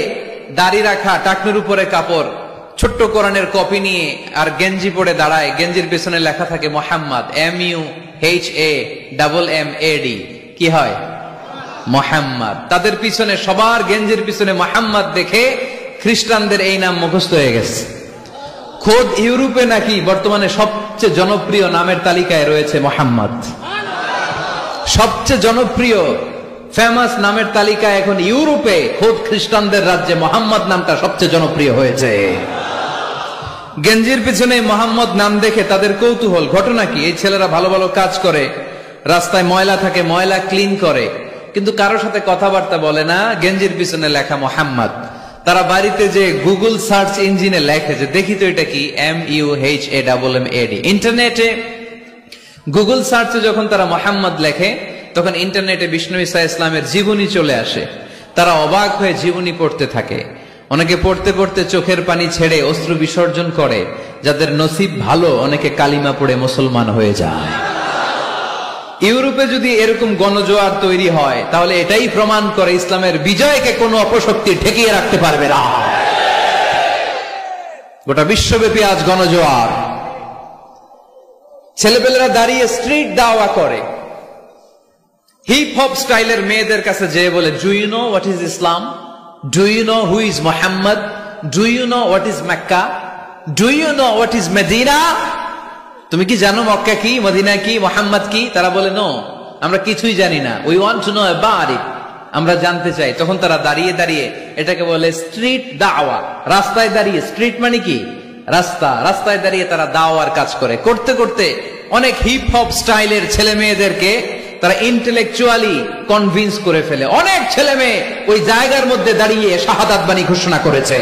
দাড়ি রাখা, টাকনুর উপরে কাপড়, ছোট্ট কোরআনের কপি নিয়ে আর গেঞ্জি পরে দাঁড়ায়। গেঞ্জির পেছনে লেখা থাকে মোহাম্মদ, MUHAMMAD। কি হয়? মোহাম্মদ। তাদের পিছনে, সবার গেঞ্জির পিছনে মোহাম্মদ দেখে খ্রিস্টানদের এই নাম মুখস্থ হয়ে গেছে। খোদ ইউরোপে নাকি বর্তমানে সবচেয়ে জনপ্রিয় নামের তালিকায় রয়েছে মোহাম্মদ। সবচেয়ে জনপ্রিয় ফেমাস নামের তালিকায় এখন ইউরোপে খোদ খ্রিস্টানদের রাজ্যে মোহাম্মদ নামটা সবচেয়ে জনপ্রিয় হয়েছে। গেঞ্জির পিছনে মোহাম্মদ নাম দেখে তাদের কৌতূহল। ঘটনা কি? এই ছেলেরা ভালো ভালো কাজ করে, রাস্তায় ময়লা থাকে, ময়লা ক্লিন করে, কিন্তু কারোর সাথে কথাবার্তা বলে না। গেঞ্জির পিছনে লেখা মোহাম্মদ। তারা বাড়িতে যে গুগল সার্চ ইঞ্জিনে লেখে যে দেখি তো এটা কি, MUHAMMAD। ইন্টারনেটে গুগল সার্চে যখন তারা মোহাম্মদ লেখে, তখন ইন্টারনেটে বিষ্ণু ঈসা ইসলামের জীবনী চলে আসে। তারা অবাক হয়ে জীবনী পড়তে থাকে। অনেকে পড়তে পড়তে চোখের পানি ছেড়ে অশ্রু বিসর্জন করে। যাদের নসিব ভালো, অনেকে কালিমা পড়ে মুসলমান হয়ে যায়। ইউরোপে যদি এরকম গণজোয়ার তৈরি হয়, তাহলে এটাই প্রমাণ করে ইসলামের বিজয়কে কোনো অপশক্তি ঠেকিয়ে রাখতে পারবে না। গোটা বিশ্বব্যাপী আজ গণজোয়ার। ছেলেপেলেরা দাঁড়িয়ে স্ট্রিট দাওয়া করে। হিপ হপ স্টাইলের মেয়েদের কাছে যেয়ে বলে, do you know what is Islam? Do you know who is Muhammad? Do you know what is Mecca? Do you know what is Medina? তুমি কি জানো মক্কা কি, মদিনা কি, মোহাম্মদ কি? তারা বলে, নো, আমরা কিছুই জানি না। We want to know about it, আমরা জানতে চাই। তখন তারা দাঁড়িয়ে দাঁড়িয়ে, এটাকে বলে স্ট্রিট দাওয়া। রাস্তায় দাঁড়িয়ে, স্ট্রিট মানে কি? রাস্তা। রাস্তায় দাঁড়িয়ে তারা দাওয়ার কাজ করে। করতে করতে অনেক হিপ হপ স্টাইলের ছেলে মেয়েদেরকে তারা ইন্টেলেকচুয়ালি কনভিন্স করে ফেলে। অনেক ছেলে মেয়ে ওই জায়গার মধ্যে দাঁড়িয়ে শাহাদাত বাণী ঘোষণা করেছে।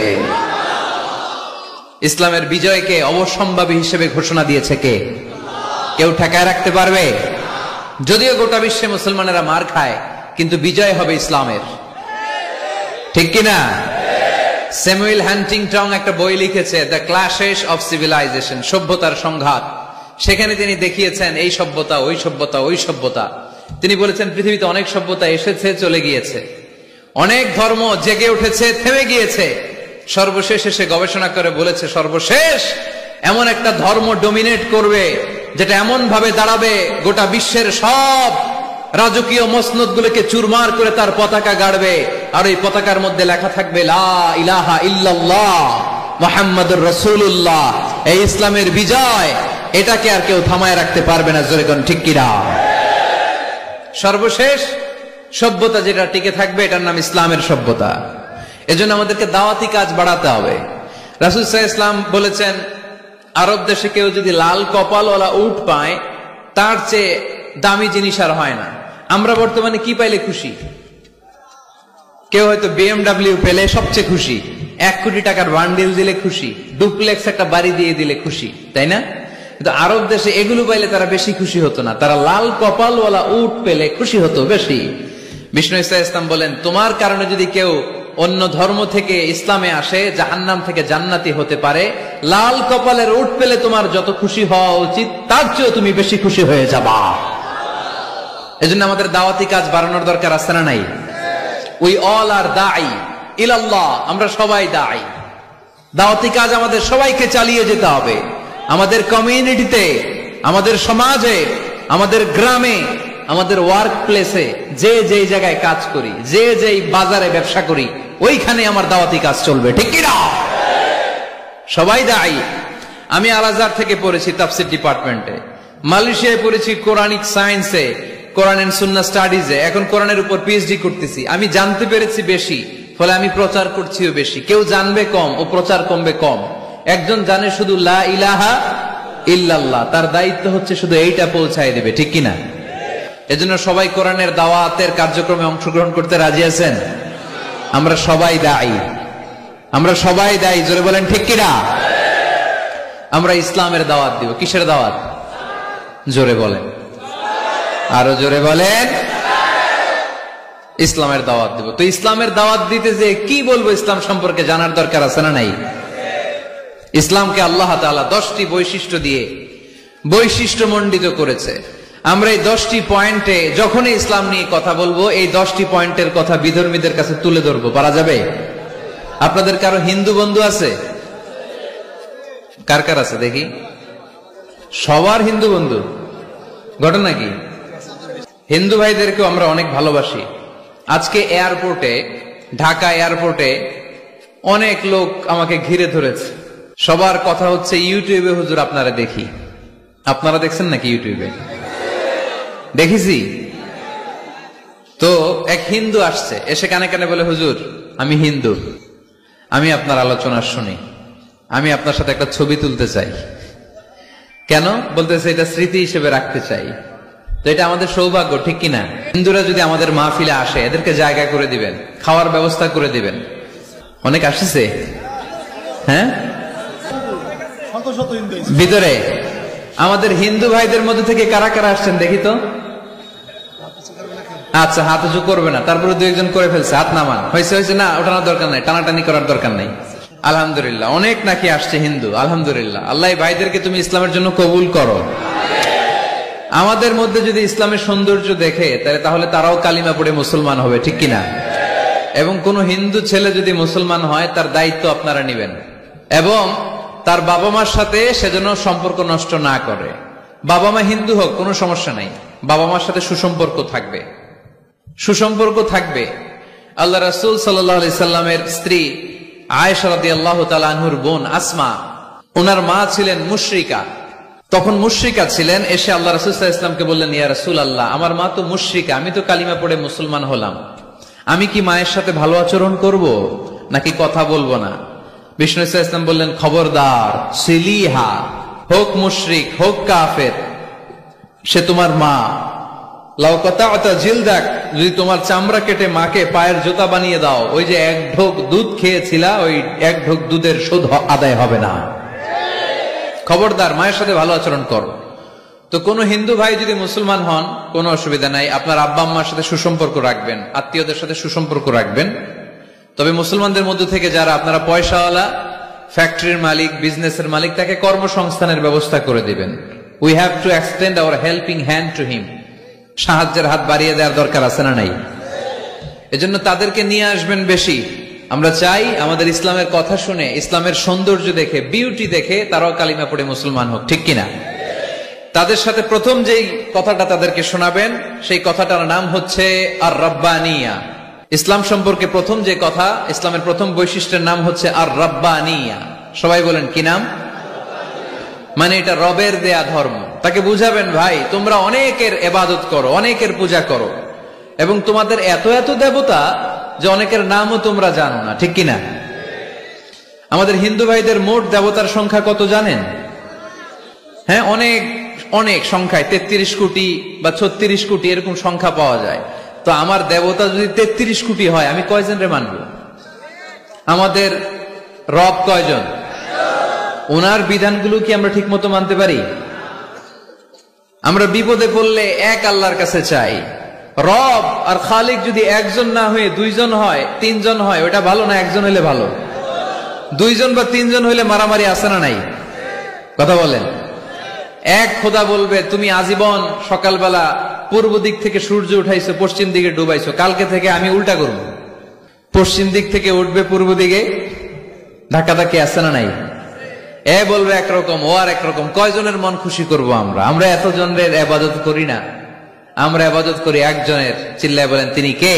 ইসলামের বিজয়কে অবশ্যম্ভাবী হিসেবে ঘোষণা দিয়েছে কে? কেউ ঠেকায় রাখতে পারবে? যদিও গোটা বিশ্বে মুসলমানেরা মার খায়, কিন্তু বিজয় হবে ইসলামের, ঠিক কিনা? স্যামুয়েল হান্টিংটন একটা বই লিখেছে, দ্য ক্ল্যাশেস অফ সিভিলাইজেশন, সভ্যতার সংঘাত। সেখানে তিনি দেখিয়েছেন এই সভ্যতা, ওই সভ্যতা, ওই সভ্যতা। তিনি বলেছেন পৃথিবীতে অনেক সভ্যতা এসেছে, চলে গিয়েছে, অনেক ধর্ম জেগে উঠেছে, থেমে গিয়েছে। সর্বশেষ এসে গবেষণা করে বলেছে, সর্বশেষ এমন একটা ধর্ম ডমিনেট করবে, যেটা এমন ভাবে দাঁড়াবে গোটা বিশ্বের সব রাজকীয় মসনদ গুলোকে চুরমার করে তার পতাকা গাড়বে, আর এই পতাকার মধ্যে লেখা থাকবে লা ইলাহা ইল্লাল্লাহ মুহাম্মাদুর রাসূলুল্লাহ। এই ইসলামের বিজয়, এটাকে আর কেউ থামায় রাখতে পারবে না। জোরে কোন ঠিক কিনা? সর্বশেষ সভ্যতা যেটা টিকে থাকবে, এটার নাম ইসলামের সভ্যতা। এজন্য আমাদেরকে দাওয়াতি কাজ বাড়াতে হবে। রাসূল সাল্লাল্লাহু আলাইহি ওয়াসাল্লাম বলেছেন, আরব দেশে কেউ যদি লাল কপালওয়ালা উট পায়, তার চেয়ে দামি জিনিস আর হয় না। আমরা বর্তমানে কি পাইলে খুশি? কেউ হয়তো BMW পেলে সবচেয়ে খুশি, 1 কোটি টাকার বান্ডিল দিলে খুশি, ডুপ্লেক্স একটা বাড়ি দিয়ে দিলে খুশি, তাই না? কিন্তু আরব দেশে এগুলো পাইলে তারা বেশি খুশি হতো না, তারা লাল কপালওয়ালা উট পেলে খুশি হতো বেশি। বিষ্ণু ঈসা ইসলাম বলেন, তোমার কারণে যদি কেউ অন্য ধর্ম থেকে ইসলামে আসে, জাহান্নাম থেকে জান্নাতি হতে পারে, লাল কপালের উট পেলে তোমার যত খুশি হওয়া উচিত তার চেয়েও তুমি বেশি খুশি হয়ে যাবা। এজন্য আমাদের দাওয়াতি কাজ বাড়ানোর দরকার আছে না নাই? উই অল আর দাঈ ইলাল্লাহ, আমরা সবাই দাঈ। দাওয়াতি কাজ আমাদের সবাইকে চালিয়ে যেতে হবে। আমাদের কমিউনিটিতে, আমাদের সমাজে, আমাদের গ্রামে, আমাদের ওয়ার্ক প্লেসে, যে যেই জায়গায় কাজ করি, যে যেই বাজারে ব্যবসা করি, ওইখানে আমার দাওয়াতি কাজ চলবে, ঠিক কি না? সবাই দায়ী। আমি আল আজহার থেকে পড়েছি তাফসীর ডিপার্টমেন্টে, মালয়েশিয়ায় পড়েছি কোরআনিক সায়েন্সে, কোরআন এন্ড সুন্নাহ স্টাডিজে, এখন কোরআনের উপর পিএইচডি করতেছি। আমি জানতে পেরেছি বেশি, ফলে আমি প্রচার করছিও বেশি। কেউ জানবে কম ও প্রচার কমবে কম। একজন জানে শুধু লা ইলাহা ইল্লাল্লাহ, তার দায়িত্ব হচ্ছে শুধু এইটা পৌঁছায় দেবে, ঠিক কিনা? এজন্য সবাই কোরআনের দাওয়াতের কার্যক্রমে অংশগ্রহণ করতে রাজি আছেন? আমরা সবাই দায়ী, আমরা সবাই দায়ী, জোরে বলেন ঠিক কিনা? আমরা ইসলামের দাওয়াত দিব। কিসের দাওয়াত? জোরে বলেন, আরো জোরে বলেন। ইসলামের দাওয়াত দিব। তো ইসলামের দাওয়াত দিতে যে কি বলবো ইসলাম সম্পর্কে জানার দরকার আছে না নাই? ইসলামকে আল্লাহ তাআলা 10টি বৈশিষ্ট্য দিয়ে বৈশিষ্ট্যমণ্ডিত করেছে। আমরা এই 10টি পয়েন্টে যখনই ইসলাম নিয়ে কথা বলবো, এই 10টি পয়েন্টের কথা বিধর্মীদের কাছে তুলে ধরবো। পারা যাবে? আপনাদের কারো হিন্দু বন্ধু আছে? কার কার আছে দেখি? সবার হিন্দু বন্ধু। ঘটনা কি? হিন্দু ভাইদেরকেও আমরা অনেক ভালোবাসি। আজকে এয়ারপোর্টে, ঢাকা এয়ারপোর্টে অনেক লোক আমাকে ঘিরে ধরেছে। সবার কথা হচ্ছে ইউটিউবে হুজুর আপনারা দেখি। আপনারা দেখছেন নাকি ইউটিউবে? দেখেছি তো। এক হিন্দু আসছে, এসে কানে কানে বলে, হুজুর আমি হিন্দু, আমি আপনার আলোচনা শুনি, আমি আপনার সাথে একটা ছবি তুলতে চাই। কেন? বলতেছে এটা স্মৃতি হিসেবে রাখতে চাই। তো এটা আমাদের সৌভাগ্য, ঠিক কিনা? হিন্দুরা যদি আমাদের মাহফিলে আসে, এদেরকে জায়গা করে দিবেন, খাওয়ার ব্যবস্থা করে দিবেন। অনেক আসছে, হ্যাঁ, ভিতরে। আমাদের হিন্দু ভাইদের মধ্যে থেকে কারা কারা আসছেন দেখি তো। আচ্ছা, হাত উঁচু করবে না, তারপরে 2-1 জন করে ফেলছে, হাত নামান। হয়েছে হয়েছে, না ওঠানোর দরকার নাই, টানাটানি করার দরকার নাই। আলহামদুলিল্লাহ, অনেক নাকি আসছে হিন্দু। আলহামদুলিল্লাহ, আল্লাহ ভাইদেরকে তুমি ইসলামের জন্য কবুল করো। আমাদের মধ্যে যদি ইসলামের সৌন্দর্য দেখে, তাহলে তারাও কালিমা পড়ে মুসলমান হবে, ঠিক কিনা? এবং কোন হিন্দু ছেলে যদি মুসলমান হয়, তার দায়িত্ব আপনারা নেবেন, এবং তার বাবা মার সাথে সেজন্য সম্পর্ক নষ্ট না করে। বাবা মা হিন্দু হোক, কোনো সমস্যা নাই, বাবা মার সাথে সুসম্পর্ক থাকবে, সুসম্পর্ক থাকবে। আল্লাহ রাসূল সাল্লাল্লাহু আলাইহি সাল্লামের স্ত্রী আয়েশা রাদিয়াল্লাহু তাআলা আনহুর বোন আসমা, ওনার মা ছিলেন মুশরিকা। তখন মুশরিকা ছিলেন। এসে আল্লাহ রাসূল সাল্লাল্লাহু আলাইহি ওয়াসাল্লামকে বললেন, ইয়া রাসূলুল্লাহ, আমার মা তো মুশরিকা, আমি তো কালিমা পড়ে মুসলমান হলাম, আমি কি মায়ের সাথে ভালো আচরণ করব নাকি কথা বলবো না? বিষ্ণু সাল্লাল্লাহু আলাইহি ওয়াসাল্লাম বললেন, খবরদার, সিলিহা, হোক মুশরিক হোক কাফের, সে তোমার মা। লাউ কাতা'তা জিলদাক, যদি তোমার চামড়া কেটে মাকে পায়ের জুতা বানিয়ে দাও, ওই যে 1 ঢোক দুধ খেয়েছিলা, ওই 1 ঢোক দুধের শোধ আদায় হবে না। খবরদার, মায়ের সাথে ভালো আচরণ করো। তো কোন হিন্দু ভাই যদি মুসলমান হন, কোনো অসুবিধা নাই, আপনার আব্বা আম্মার সাথে সুসম্পর্ক রাখবেন, আত্মীয়দের সাথে সুসম্পর্ক রাখবেন। তবে মুসলমানদের মধ্যে থেকে যারা আপনারা পয়সাওয়ালা, ফ্যাক্টরির মালিক, বিজনেসের মালিক, তাকে কর্মসংস্থানের ব্যবস্থা করে দিবেন। We have to extend hour helping hand to him. সাহায্যের হাত বাড়িয়ে দেওয়ার দরকার আছে না নাই? এজন্য তাদেরকে নিয়ে আসবেন বেশি। আমরা চাই আমাদের ইসলামের কথা শুনে, ইসলামের সৌন্দর্য দেখে, বিউটি দেখে তারাও কালিমা পড়ে মুসলমান হোক, ঠিক কিনা? তাদের সাথে প্রথম যেই কথাটা তাদেরকে শোনাবেন, সেই কথাটার নাম হচ্ছে আর রাব্বানিয়া। ইসলাম সম্পর্কে প্রথম যে কথা, ইসলামের প্রথম বৈশিষ্ট্যের নাম হচ্ছে আর রাব্বানিয়া। সবাই বলেন কি নাম? মানে এটা রবের দেয়া ধর্ম। তাকে বুঝাবেন, ভাই তোমরা অনেকের ইবাদত করো, অনেকের পূজা করো, এবং তোমাদের এত এত দেবতা যে অনেকের নামও তোমরা জানো না, ঠিক কিনা? আমাদের হিন্দু ভাইদের মোট দেবতার সংখ্যা কত জানেন? হ্যাঁ, অনেক অনেক সংখ্যায়, 33 কোটি বা 36 কোটি এরকম সংখ্যা পাওয়া যায়। তো আমার দেবতা যদি 33 কোটি হয়, আমি কয়জন রে মানব? আমাদের রব কয়জন? ওনার বিধানগুলো কি আমরা ঠিক মতো মানতে পারি? আমরা বিপদে পড়লে এক আল্লাহর কাছে চাই। রব আর খালিক যদি একজন না হয়ে 2 জন হয়, 3 জন হয়, ওটা ভালো না একজন হলে ভালো? দুইজন বা তিনজন হইলে মারামারি আছে না নাই? কথা বলেন। এক খোদা বলবে তুমি আজীবন সকালবেলা পূর্ব দিক থেকে সূর্য উঠাইছো, পশ্চিম দিকে ডুবাইছো, কালকে থেকে আমি উল্টা করব, পশ্চিম দিক থেকে উঠবে পূর্ব দিকে, ধাক্কাধাক্কি আছে না নাই? এ বলবে একরকম, ও আর একরকম। কয়জনের মন খুশি করব আমরা? আমরা এতজনের ইবাদত করি না, আমরা ইবাদত করি একজনের। চিল্লায় বলেন তিনি কে?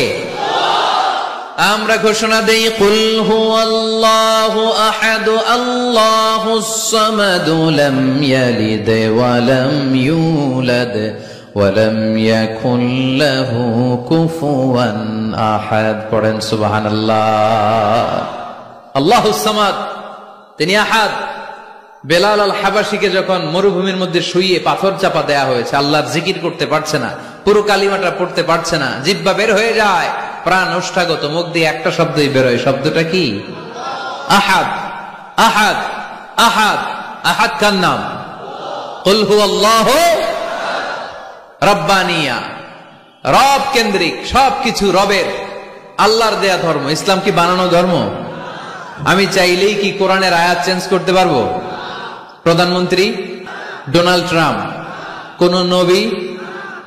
আমরা ঘোষণা দেই কুল হুয়াল্লাহু আহাদ আল্লাহুস সামাদ লাম ইয়ালিদ ওয়া লাম ইউলাদ ওয়া লাম ইয়াকুল লাহু কুফুয়ান আহাদ। পড়েন সুবহানাল্লাহ। আল্লাহুস সামাদ, তিনি আহাদ। বেলাল আল হাবাসীকে যখন মরুভূমির মধ্যে শুইয়ে পাথর চাপা দেয়া হয়েছে, আল্লাহর জিকির করতে পারছে না, পুরো কালিমাটা পড়তে পারছে না, জিহ্বা বের হয়ে যায়, প্রাণ ওষ্ঠাগত, মুখ দিয়ে একটা শব্দই বেরোয়। শব্দটা কি? আহাদ। আহাদ আহাদ আহাদ কার নাম? কুল হুয়াল্লাহু রাব্বানিয়া, রব কেন্দ্রিক, সবকিছু রবের, আল্লাহর দেয়া ধর্ম। ইসলাম কি বানানো ধর্ম? আমি চাইলেই কি কোরআনের আয়াত চেঞ্জ করতে পারবো? প্রধানমন্ত্রী ডোনাল্ড ট্রাম্প, কোন নবী,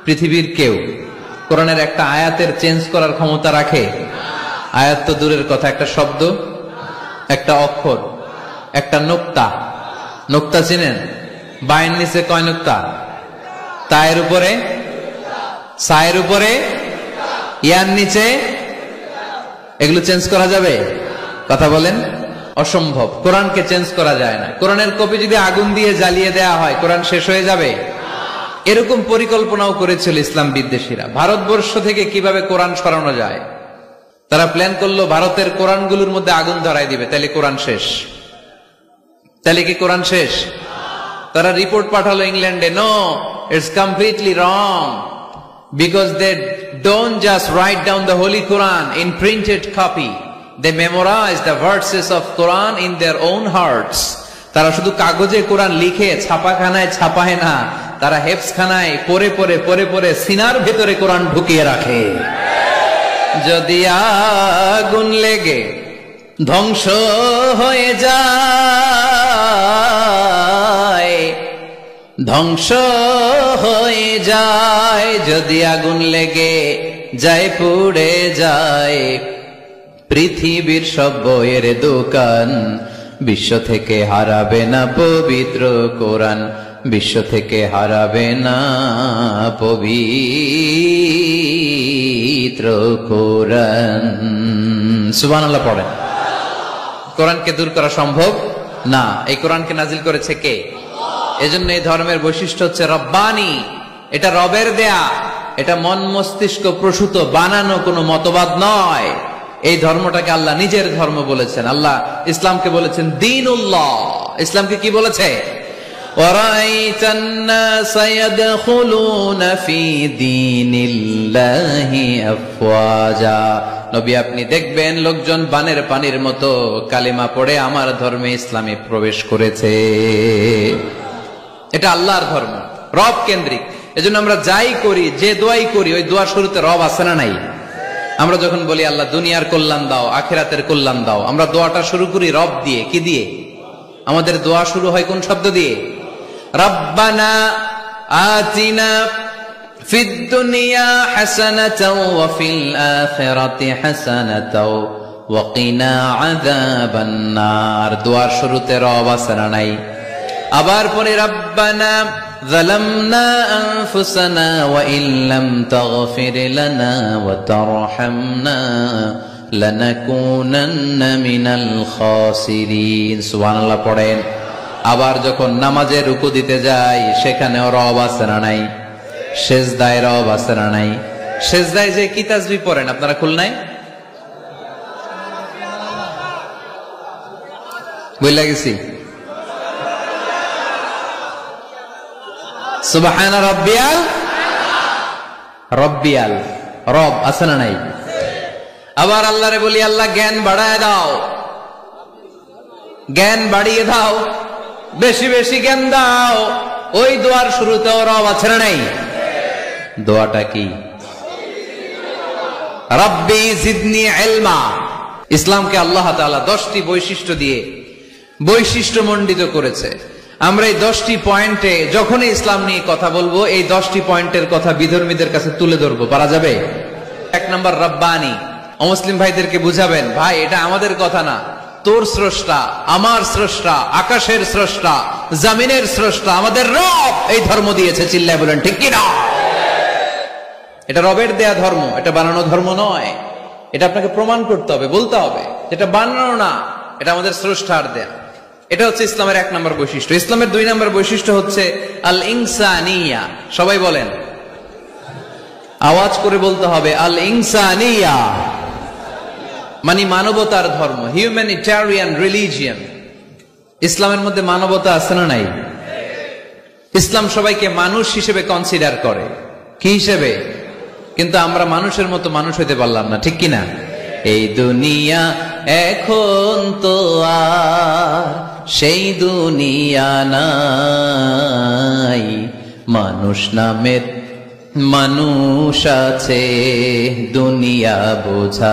পৃথিবীর কেউ কোরআনের একটা আয়াতের চেঞ্জ করার ক্ষমতা রাখে? আয়াত তো দূরের কথা, একটা শব্দ, একটা অক্ষর, একটা নোক্তা। নোক্তা চিনেন? বায়ের নিচে কয় নোক্তা? তায়ের উপরে, সায়ের উপরে, ইয়ার নিচে। এগুলো চেঞ্জ করা যাবে? কথা বলেন। অসম্ভব। কোরআনকে চেঞ্জ করা যায় না। কোরআনের কপি যদি আগুন দিয়ে জ্বালিয়ে দেয়া হয়, কোরআন শেষ হয়ে যাবে? এরকম পরিকল্পনাও করেছিল ইসলাম বিদ্বেষীরা, ভারতবর্ষ থেকে কিভাবে কোরআন সরানো যায়। তারা প্ল্যান করলো ভারতের কোরআনগুলোর মধ্যে আগুন ধরায় দিবে, তাহলে কোরআন শেষ। তাহলে কি কোরআন শেষ? তারা রিপোর্ট পাঠালো ইংল্যান্ডে, no, it's completely wrong, because they don't just write down the holy Quran in printed copy, they memorize the verses of Quran in their own hearts. তারা শুধু কাগজে কোরআন লিখে ছাপাখানায় ছাপায় না, তারা হেফজখানায় পড়ে পড়ে পড়ে পড়ে সিনার ভেতরে কোরআন ঢুকিয়ে রাখে। যদি আগুন লেগে ধ্বংস হয়ে যায়, ধ্বংস হয়ে যায়, যদি আগুন লেগে যায় পুড়ে যায় পৃথিবীর সব বইয়ের দোকান, বিশ্ব থেকে হারাবে না পবিত্র কোরআন, বিশ্ব থেকে হারাবে না পবিত্র কোরআন। সুবহানাল্লাহ পড়েন। কোরআনকে দূর করা সম্ভব না। এই কোরআনকে নাজিল করেছে কে? এজন্য এই ধর্মের বৈশিষ্ট্য হচ্ছে রব্বানি। এটা রবের দেয়া, এটা মন মস্তিষ্ক প্রসূত বানানো কোনো মতবাদ নয়। এই ধর্মটাকে আল্লাহ নিজের ধর্ম বলেছেন। আল্লাহ ইসলামকে বলেছেন দীনুল্লাহ। ইসলামকে কি বলেছে? ওয়ারাইতান নাসা ইয়াদখুলুনা ফি দীনিল্লাহি আফওয়াজা। নবী আপনি দেখবেন লোকজন বানের পানির মতো কালিমা পড়ে আমার ধর্মে ইসলামে প্রবেশ করেছে। এটা আল্লাহর ধর্ম, রব কেন্দ্রিক। এজন্য আমরা যাই করি, যে দোয়াই করি, ওই দোয়ার শুরুতে রব আছে না নাই? আমরা যখন বলি আল্লাহ দুনিয়ার কল্যাণ দাও, আখিরাতের কল্যাণ দাও, আমরা দোয়াটা শুরু করি রব দিয়ে। কি দিয়ে? আমাদের দোয়া শুরু হয় কোন শব্দ দিয়ে? রব্বানা আতিনা ফিদ দুনিয়া হাসানাতাও ওয়া ফিল আখিরাতি হাসানাতাও ওয়া কিনা আযাবান নার। দোয়ার শুরুতে রব আছে না নাই? আবার পরে রব্বানা ظلمنا أنفسنا وإن لم تغفر لنا وترحمنا لنكونن من الخاسرين। সুবহানাল্লাহ পড়েন। আবার যখন নামাজে রুকু দিতে যাই, সেখানেও রব আছে না নাই? সেজদায় রব আছে না নাই? সেজদায় যে কি তাসবিহ পড়েন আপনারা খুলনায়? বইলা গেছি। সুবহানা রাব্বিয়াল, রব্বিয়াল, রব আছে না নাই? আবার আল্লাহরে বলি আল্লাহ জ্ঞান বাড়ায় দাও, জ্ঞান বাড়িয়ে দাও, বেশি বেশি জ্ঞান দাও। ওই দোয়ার শুরুতেও রব আছে না নাই? দোয়াটা কি? রব্বি জিদনি ইলমা। ইসলামকে আল্লাহ তাআলা 10টি বৈশিষ্ট্য দিয়ে বৈশিষ্ট্যমণ্ডিত করেছে। আমরা এই 10টি পয়েন্টে যখনই ইসলাম নিয়ে কথা বলবো, এই 10টি পয়েন্টের কথা বিধর্মীদের কাছে তুলে ধরবো। পারা যাবে? 1 নম্বর রব্বানি। অমুসলিম ভাইদেরকে বুঝাবেন, ভাই এটা আমাদের কথা না, তোর স্রষ্টা, আমার স্রষ্টা, আকাশের স্রষ্টা, জমিনের স্রষ্টা, আমাদের রব এই ধর্ম দিয়েছে। চিল্লায় বলেন ঠিক কিনা? এটা রবের দেয়া ধর্ম, এটা বানানো ধর্ম নয়। এটা আপনাকে প্রমাণ করতে হবে, বলতে হবে এটা বানানো না, এটা আমাদের স্রষ্টার দেয়া। এটা হচ্ছে ইসলামের 1 নম্বর বৈশিষ্ট্য। ইসলামের 2 নম্বর বৈশিষ্ট্য হচ্ছে আল ইনসানিয়া। সবাই বলেন, আওয়াজ করে বলতে হবে, আল ইনসানিয়া মানে মানবতার ধর্ম, হিউম্যানিটেরিয়ান রিলিজিয়ন। ইসলামের মধ্যে মানবতা আছে না নাই? ইসলাম সবাইকে মানুষ হিসেবে কনসিডার করে। কি হিসেবে? কিন্তু আমরা মানুষের মতো মানুষ হইতে পারলাম না, ঠিক কিনা? এই দুনিয়া এখন তো আর সেই দুনিয়া নাই, মানুষ নামের মানুষ আছে দুনিয়া বোঝাই,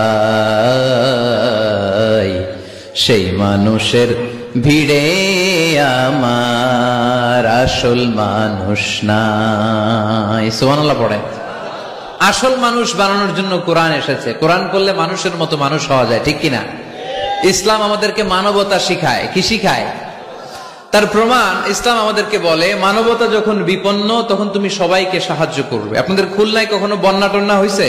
সেই মানুষের ভিড়ে আমার আসল মানুষ নাই। সুবহানাল্লাহ পড়েন। আসল মানুষ বানানোর জন্য কোরআন এসেছে। কোরআন করলে মানুষের মতো মানুষ হওয়া যায়, ঠিক কিনা? ইসলাম আমাদেরকে মানবতা শিখায়। কি শিখায়? তার প্রমাণ ইসলাম আমাদেরকে বলে, মানবতা যখন বিপন্ন তখন তুমি সবাইকে সাহায্য করবে। আপনাদের খুলনায় কখনো বন্যা টন্যা হয়েছে?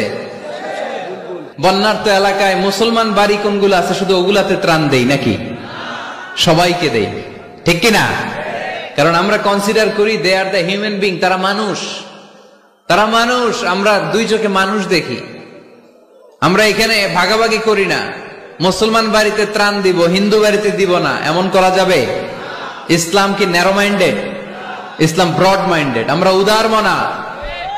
বন্যার তো এলাকায় মুসলমান বাড়ি কোনগুলো আছে শুধু ওগুলাতে ত্রাণ দেই নাকি? সবাইকে দেই, ঠিক কিনা? কারণ আমরা কনসিডার করি দে আর দ্য হিউম্যান বিং, তারা মানুষ, তারা মানুষ। আমরা 2 চোখে মানুষ দেখি। আমরা এখানে ভাগাভাগি করি না, মুসলমান বাড়িতে ত্রাণ দিব, হিন্দু বাড়িতে দিব না, এমন করা যাবে? ইসলাম কি ন্যারো মাইন্ডেড? ইসলাম ব্রড মাইন্ডেড। আমরা উদার মনা।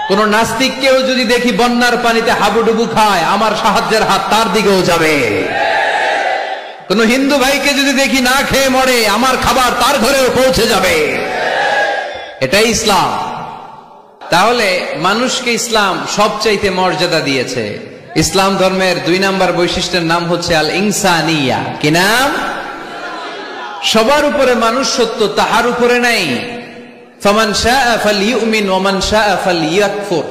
কোন নাস্তিককেও যদি দেখি বন্যার পানিতে হাবুডুবু খায়, আমার সাহায্যের হাত তার দিকেও যাবে। কোন হিন্দু ভাইকে যদি দেখি না খেয়ে মরে, আমার খাবার তার ঘরেও পৌঁছে যাবে। এটাই ইসলাম। তাহলে মানুষকে ইসলাম সবচাইতে মর্যাদা দিয়েছে। ইসলাম ধর্মের 2 নম্বর বৈশিষ্ট্যের নাম হচ্ছে আল ইনসানিয়া। কি নাম? সবার উপরে মানুষ সত্য, তাহার উপরে নাই। ফামান শাআ ফালইউমিন ওয়া মান শাআ ফালইয়াকফুর।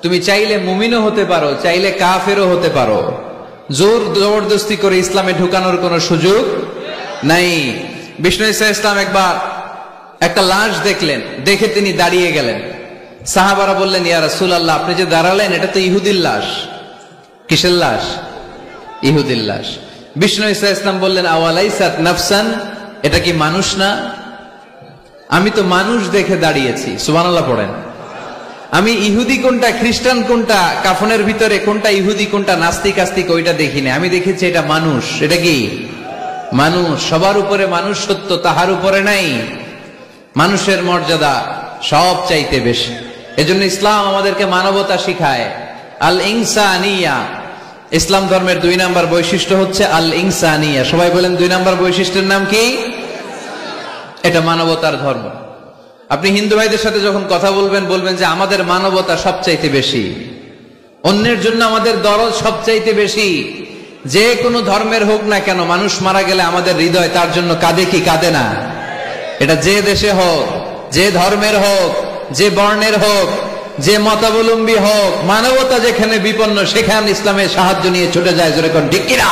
তুমি চাইলে মুমিনও হতে পারো, চাইলে কাফেরও হতে পারো। জোর জবরদস্তি করে ইসলামে ঢুকানোর কোনো সুযোগ নাই। বিষ্ণু ঈসা ইসলাম একবার একটা লাশ দেখলেন, দেখে তিনি দাঁড়িয়ে গেলেন। সাহাবারা বললেন, ইয়া রাসূলুল্লাহ, আপনি যে দাঁড়ালেন এটা তো ইহুদির লাশ। কিসের লাশ? ইহুদির লাশ। বিষ্ণু ঈসা ইসলাম বললেন, আওয়ালাইসাত নাফসান, এটা কি মানুষ না? আমি তো মানুষ দেখে দাঁড়িয়েছি। সুবহানাল্লাহ পড়েন। আমি ইহুদি কোনটা, খ্রিস্টান কোনটা, কাফনের ভিতরে কোনটা ইহুদি কোনটা নাস্তিক আস্তিক ওইটা দেখিনি। আমি দেখেছি এটা মানুষ। এটা কি মানুষ? সবার উপরে মানুষ সত্য, তাহার উপরে নাই। মানুষের মর্যাদা সব চাইতে বেশি। এজন্য ইসলাম আমাদেরকে মানবতা শিখায়। আল ইনসানিয়া। ইসলাম ধর্মের 2 নম্বর বৈশিষ্ট্য হচ্ছে আল ইনসানিয়া। সবাই বলেন 2 নম্বর বৈশিষ্ট্যের নাম কি? এটা মানবতার ধর্ম। আপনি হিন্দু ভাইদের সাথে যখন কথা বলবেন, বলবেন যে আমাদের মানবতা সবচাইতে বেশি, অন্যের জন্য আমাদের দরদ সবচাইতে বেশি। যে কোনো ধর্মের হোক না কেন, মানুষ মারা গেলে আমাদের হৃদয় তার জন্য কাঁদে কি কাঁদে না? এটা যে দেশে হোক, যে ধর্মের হোক, যে বর্ণের হোক, যে মতাবলম্বী হোক, মানবতা যেখানে বিপন্ন সেখানে ইসলামের সাহায্য নিয়ে ছুটে যায়। জোরে কোন ঠিক কিনা?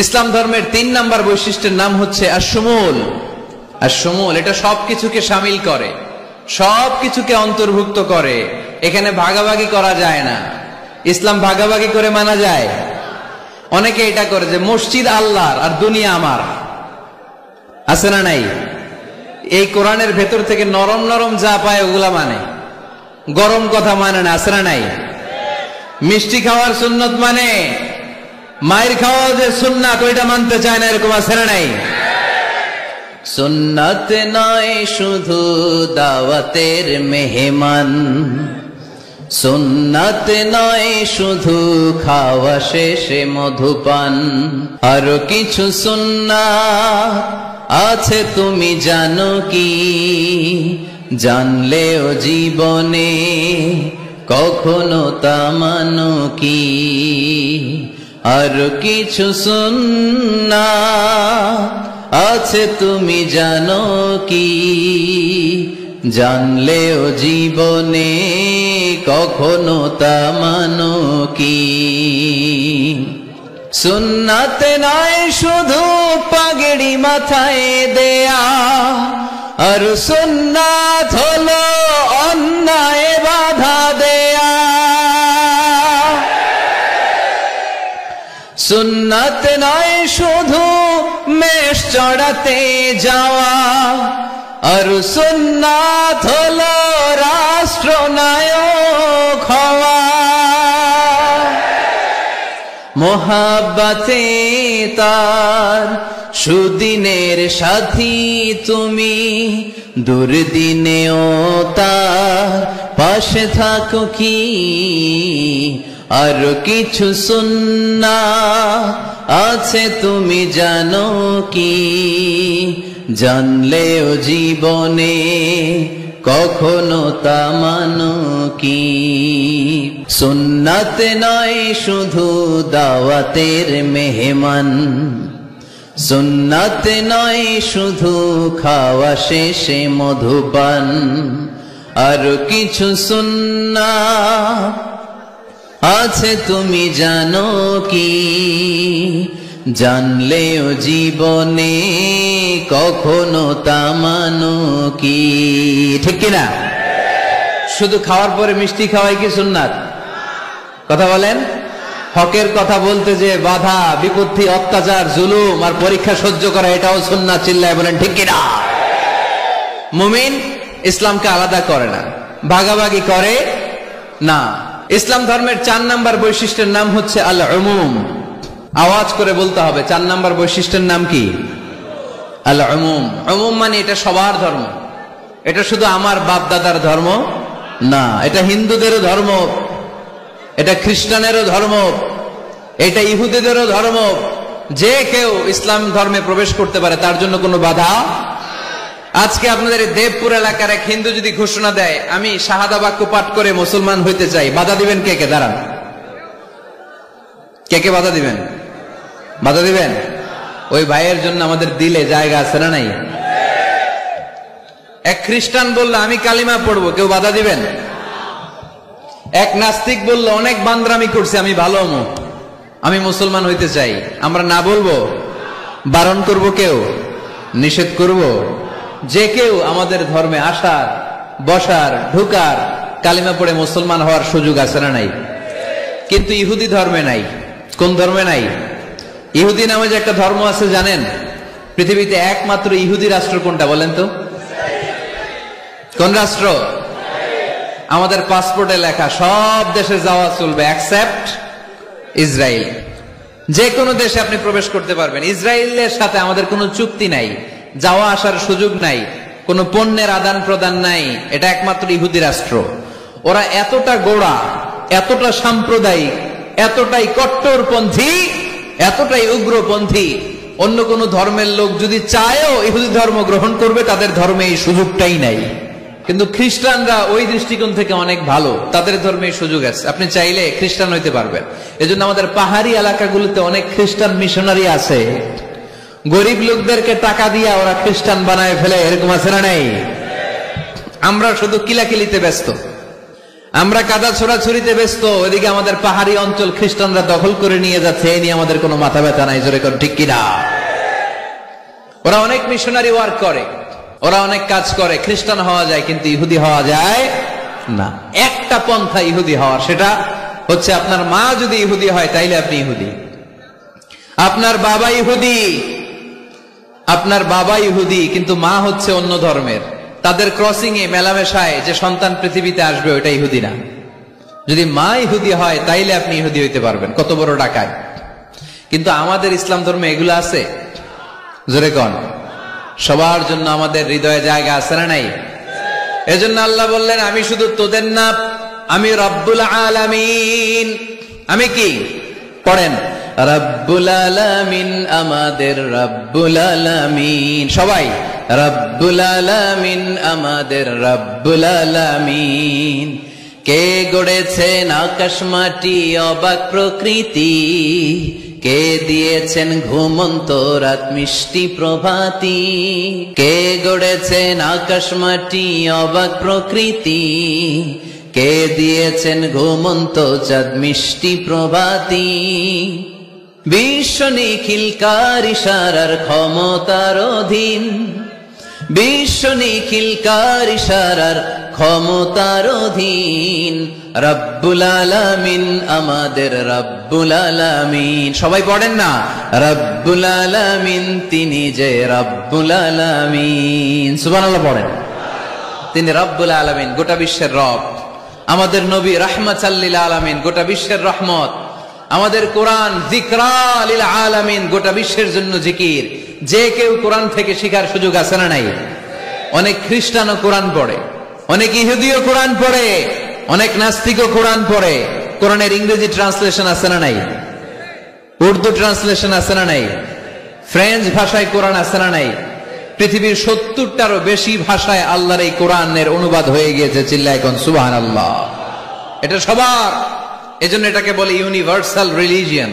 ইসলাম ধর্মের 3 নম্বর বৈশিষ্ট্যের নাম হচ্ছে আশ-শুমুল। আশ-শুমুল এটা সবকিছুকে শামিল করে, সবকিছুকে অন্তর্ভুক্ত করে। এখানে ভাগাভাগি করা যায় না। ইসলাম ভাগাভাগি করে মানা যায়? অনেকে এটা করে যে মসজিদ আল্লাহর আর দুনিয়া আমার। আছে না নাই? এই কোরআনের ভেতর থেকে নরম নরম যা পায় ওগুলা মানে, গরম কথা মানে না। আছে না নাই? মিষ্টি খাওয়ার সুন্নত মানে, মায়ের খাওয়া যে সুন্নাত ওইটা মানতে চায় না, এরকম আছে না নাই? সুন্নাত নয় শুধু দাওয়াতের মেহমান, সুন্নাত নয় শুধু খাওয়া শেষে মধুপান, আরো কিছু সুন্নাত আছে তুমি জানো কি? জানলেও জীবনে কখনো তা মানো কি? আর কিছু সুন্নাত আছে তুমি জানো কি, জানলেও জীবনে কখনো তা মানো কি। সুন্নাতে নয় শুধু পাগড়ি মাথায় দেয়া, আর সুন্নাত হলো অন্যায় বাধা দেয়া। সুন্নাত নয় শুধু মেষ চড়াতে যাওয়া, আর সুন্নাত হলো রাষ্ট্রনায়ক হওয়া। মোহাব্বতে তার সুদিনের সাথী তুমি, দুর্দিনেও তার পাশে থাকো কি। আর কিছু সুন্নাত আছে তুমি জানো কি, জানলেও জীবনে কখনো তা মানো কি। সুন্নাত নয় শুধু দাওয়াতের মেহমান, সুন্নাত নয় শুধু খাওয়া শেষে মধুপান। আর কিছু সুন্নাত আছে তুমি জানো কি, জানলেও জীবনে কখনো তা মানো কি। ঠিক কিনা? শুধু খাওয়ার পরে মিষ্টি খাওয়াই কি সুন্নাত? কথা বলেন। হকের কথা বলতে যে বাধা বিপত্তি অত্যাচার জুলুম আর পরীক্ষা সহ্য করা, এটাও সুন্নাত। চিল্লায় বলেন ঠিক কিনা? মুমিন ইসলামকে আলাদা করে না, ভাগাভাগি করে না। ইসলাম ধর্মের 4 নাম্বার বৈশিষ্ট্যের নাম হচ্ছে আল উমুম। আওয়াজ করে বলতে হবে, 4 নাম্বার বৈশিষ্ট্যের নাম কি? আল উমুম। উমুম মানে এটা সবার ধর্ম, এটা শুধু আমার বাপ দাদার ধর্ম না, এটা হিন্দুদেরও ধর্ম, এটা খ্রিস্টানেরও ধর্ম, এটা ইহুদিদেরও ধর্ম। যে কেউ ইসলাম ধর্মে প্রবেশ করতে পারে, তার জন্য কোনো বাধা। আজকে আপনাদের দেবপুর এলাকার এক হিন্দু যদি ঘোষণা দেয় আমি শাহাদা বাক্য পাঠ করে মুসলমান হইতে চাই, বাধা দিবেন কে কে? দাঁড়ান, কে কে বাধা দিবেন? বাধা দিবেন? ওই ভাইয়ের জন্য আমাদের দিলে জায়গা আছে না নাই? এক খ্রিস্টান বললো আমি কালিমা পড়বো, কেউ বাধা দিবেন? এক নাস্তিক বললো অনেক বান্দরামি করছে, আমি ভালো হমু, আমি মুসলমান হইতে চাই, আমরা না বলবো? বারণ করব কেউ? নিষেধ করব? যে কেউ আমাদের ধর্মে আসার, বসার, ঢুকার, কালিমা পড়ে মুসলমান হওয়ার সুযোগ আছে না নাই? কিন্তু ইহুদি ধর্মে নাই। কোন ধর্মে নাই? ইহুদি নামে যে একটা ধর্ম আছে জানেন? পৃথিবীতে একমাত্র ইহুদি রাষ্ট্র কোনটা বলেন তো? কোন রাষ্ট্র? আমাদের পাসপোর্টে লেখা সব দেশে যাওয়া চলবে এক্সেপ্ট ইসরায়েল। যে কোনো দেশে আপনি প্রবেশ করতে পারবেন। ইসরায়েলের সাথে আমাদের কোনো চুক্তি নাই, যাওয়া আসার সুযোগ নাই, কোনো পণ্যের আদান প্রদান নাই। এটা একমাত্র ইহুদি রাষ্ট্র। ওরা এতটা গোড়া, এতটা সাম্প্রদায়িক, এতটাই কট্টরপন্থী, এতটাই উগ্রপন্থী, অন্য কোন ধর্মের লোক যদি চায়ও ইহুদি ধর্ম গ্রহণ করবে, তাদের ধর্মে এই সুযোগটাই নাই। কিন্তু খ্রিস্টানরা ওই দৃষ্টিকোণ থেকে অনেক ভালো, তাদের ধর্মে এই সুযোগ আছে, আপনি চাইলে খ্রিস্টান হইতে পারবেন। এজন্য আমাদের পাহাড়ি এলাকাগুলোতে অনেক খ্রিস্টান মিশনারি আছে, গরিব লোকদেরকে টাকা দিয়া ওরা খ্রিস্টান বানায় ফেলে, এরকম আছে না নাই? আমরা শুধু কিলাকিলিতে ব্যস্ত, আমরা কাদা ছোড়াছুরিতে ব্যস্ত, ওইদিকে আমাদের পাহাড়ি অঞ্চল খ্রিস্টানরা দখল করে নিয়ে যাচ্ছে, এই নিয়ে আমাদের কোনো মাথা ব্যথা নাই। জোরে কর ঠিক কিনা? ওরা অনেক মিশনারি ওয়ার্ক করে, ওরা অনেক কাজ করে, খ্রিস্টান হওয়া যায় কিন্তু ইহুদি হওয়া যায় না। একটা পন্থা ইহুদি হওয়ার, সেটা হচ্ছে আপনার মা যদি ইহুদি হয় তাইলে আপনি ইহুদি, আপনার বাবা ইহুদি, আপনার বাবা ইহুদি কিন্তু মা হচ্ছে অন্য ধর্মের, তাদের ক্রসিং এ মেলামেশায় যে সন্তান পৃথিবীতে আসবে ওইটা ইহুদি না। যদি মা ইহুদি হয় তাইলে আপনি ইহুদি হইতে পারবেন। কত বড় ডাকায়! কিন্তু আমাদের ইসলাম ধর্মে এগুলো আছে? জোরে কন। সবার জন্য আমাদের হৃদয়ে জায়গা আছে না নাই? এজন্য আল্লাহ বললেন আমি শুধু তোদের না, আমি রব্বুল আলামিন। আমি কি? পড়েন, রব্বুল আলামিন, আমাদের রব্বুল আলামিন। সবাই রব্বুল আলামিন, আমাদের রব্বুল আলামিন। কে গড়েছেন আকাশ মাটি অবাক প্রকৃতি, কে দিয়েছেন ঘুমন্ত রাত মিষ্টি প্রভাতি। কে গড়েছেন আকাশ মাটি অবাক প্রকৃতি, কে দিয়েছেন ঘুমন্ত চাঁদ মিষ্টি প্রভাতি। বিশ্ব নিখিলকার ইশারার ক্ষমতার অধীন, বিশ্ব নিখিলকার ইশারার ক্ষমতার অধীন। রব্বুল আলামিন আমাদের রব্বুল আলামিন, সবাই পড়েন না রব্বুল আলামিন, তিনি যে রব্বুল আলামিন। সুবহানাল্লাহ পড়েন। তিনি রব্বুল আলামিন, গোটা বিশ্বের রব। আমাদের নবী রাহমাতাল লিল আলামিন, গোটা বিশ্বের রহমত। আমাদের কোরআন যিকরা লিল আলামিন, গোটা বিশ্বের জন্য জিকির। যে কেউ কোরআন থেকে শিখার সুযোগ আছে না নাই? অনেক খ্রিস্টানও কোরআন পড়ে, অনেক ইহুদিও কোরআন পড়ে, অনেক নাস্তিকও কোরআন পড়ে। কোরআনের ইংরেজি ট্রান্সলেশন আছে না নাই? উর্দু ট্রান্সলেশন আছে না নাই? ফ্রেঞ্চ ভাষায় কোরআন আছে না নাই? পৃথিবীর 70টারও বেশি ভাষায় আল্লাহর এই কোরআনের অনুবাদ হয়ে গিয়েছে। চিল্লায় এখন সুবহানাল্লাহ। এটা সবার, এজন্য এটাকে বলে ইউনিভার্সাল রিলিজিয়ন।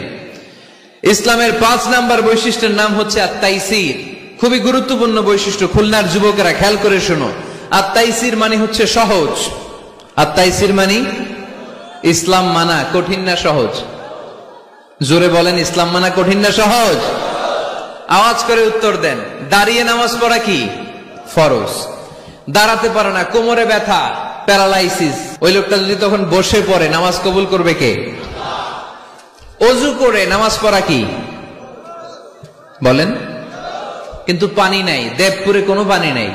ইসলামের 5 নাম্বার বৈশিষ্ট্যের নাম হচ্ছে আত-তাইসির। খুবই গুরুত্বপূর্ণ বৈশিষ্ট্য, খুলনার যুবকেরা খেয়াল করে শোনো। আত-তাইসির মানে হচ্ছে সহজ। আত-তাইসির মানে ইসলাম মানা কঠিন না সহজ? জোরে বলেন, ইসলাম মানা কঠিন না সহজ? আওয়াজ করে উত্তর দেন। দাঁড়িয়ে নামাজ পড়া কি ফরজ? দাঁড়াতে পারে না, কোমরে ব্যথা, প্যারালাইসিস, ওই লোকটা যদি তখন বসে পড়ে নামাজ কবুল করবে কে? অজু করে নামাজ পড়া কি বলেন? কিন্তু পানি নাই, দেবপুরে কোনো পানি নাই।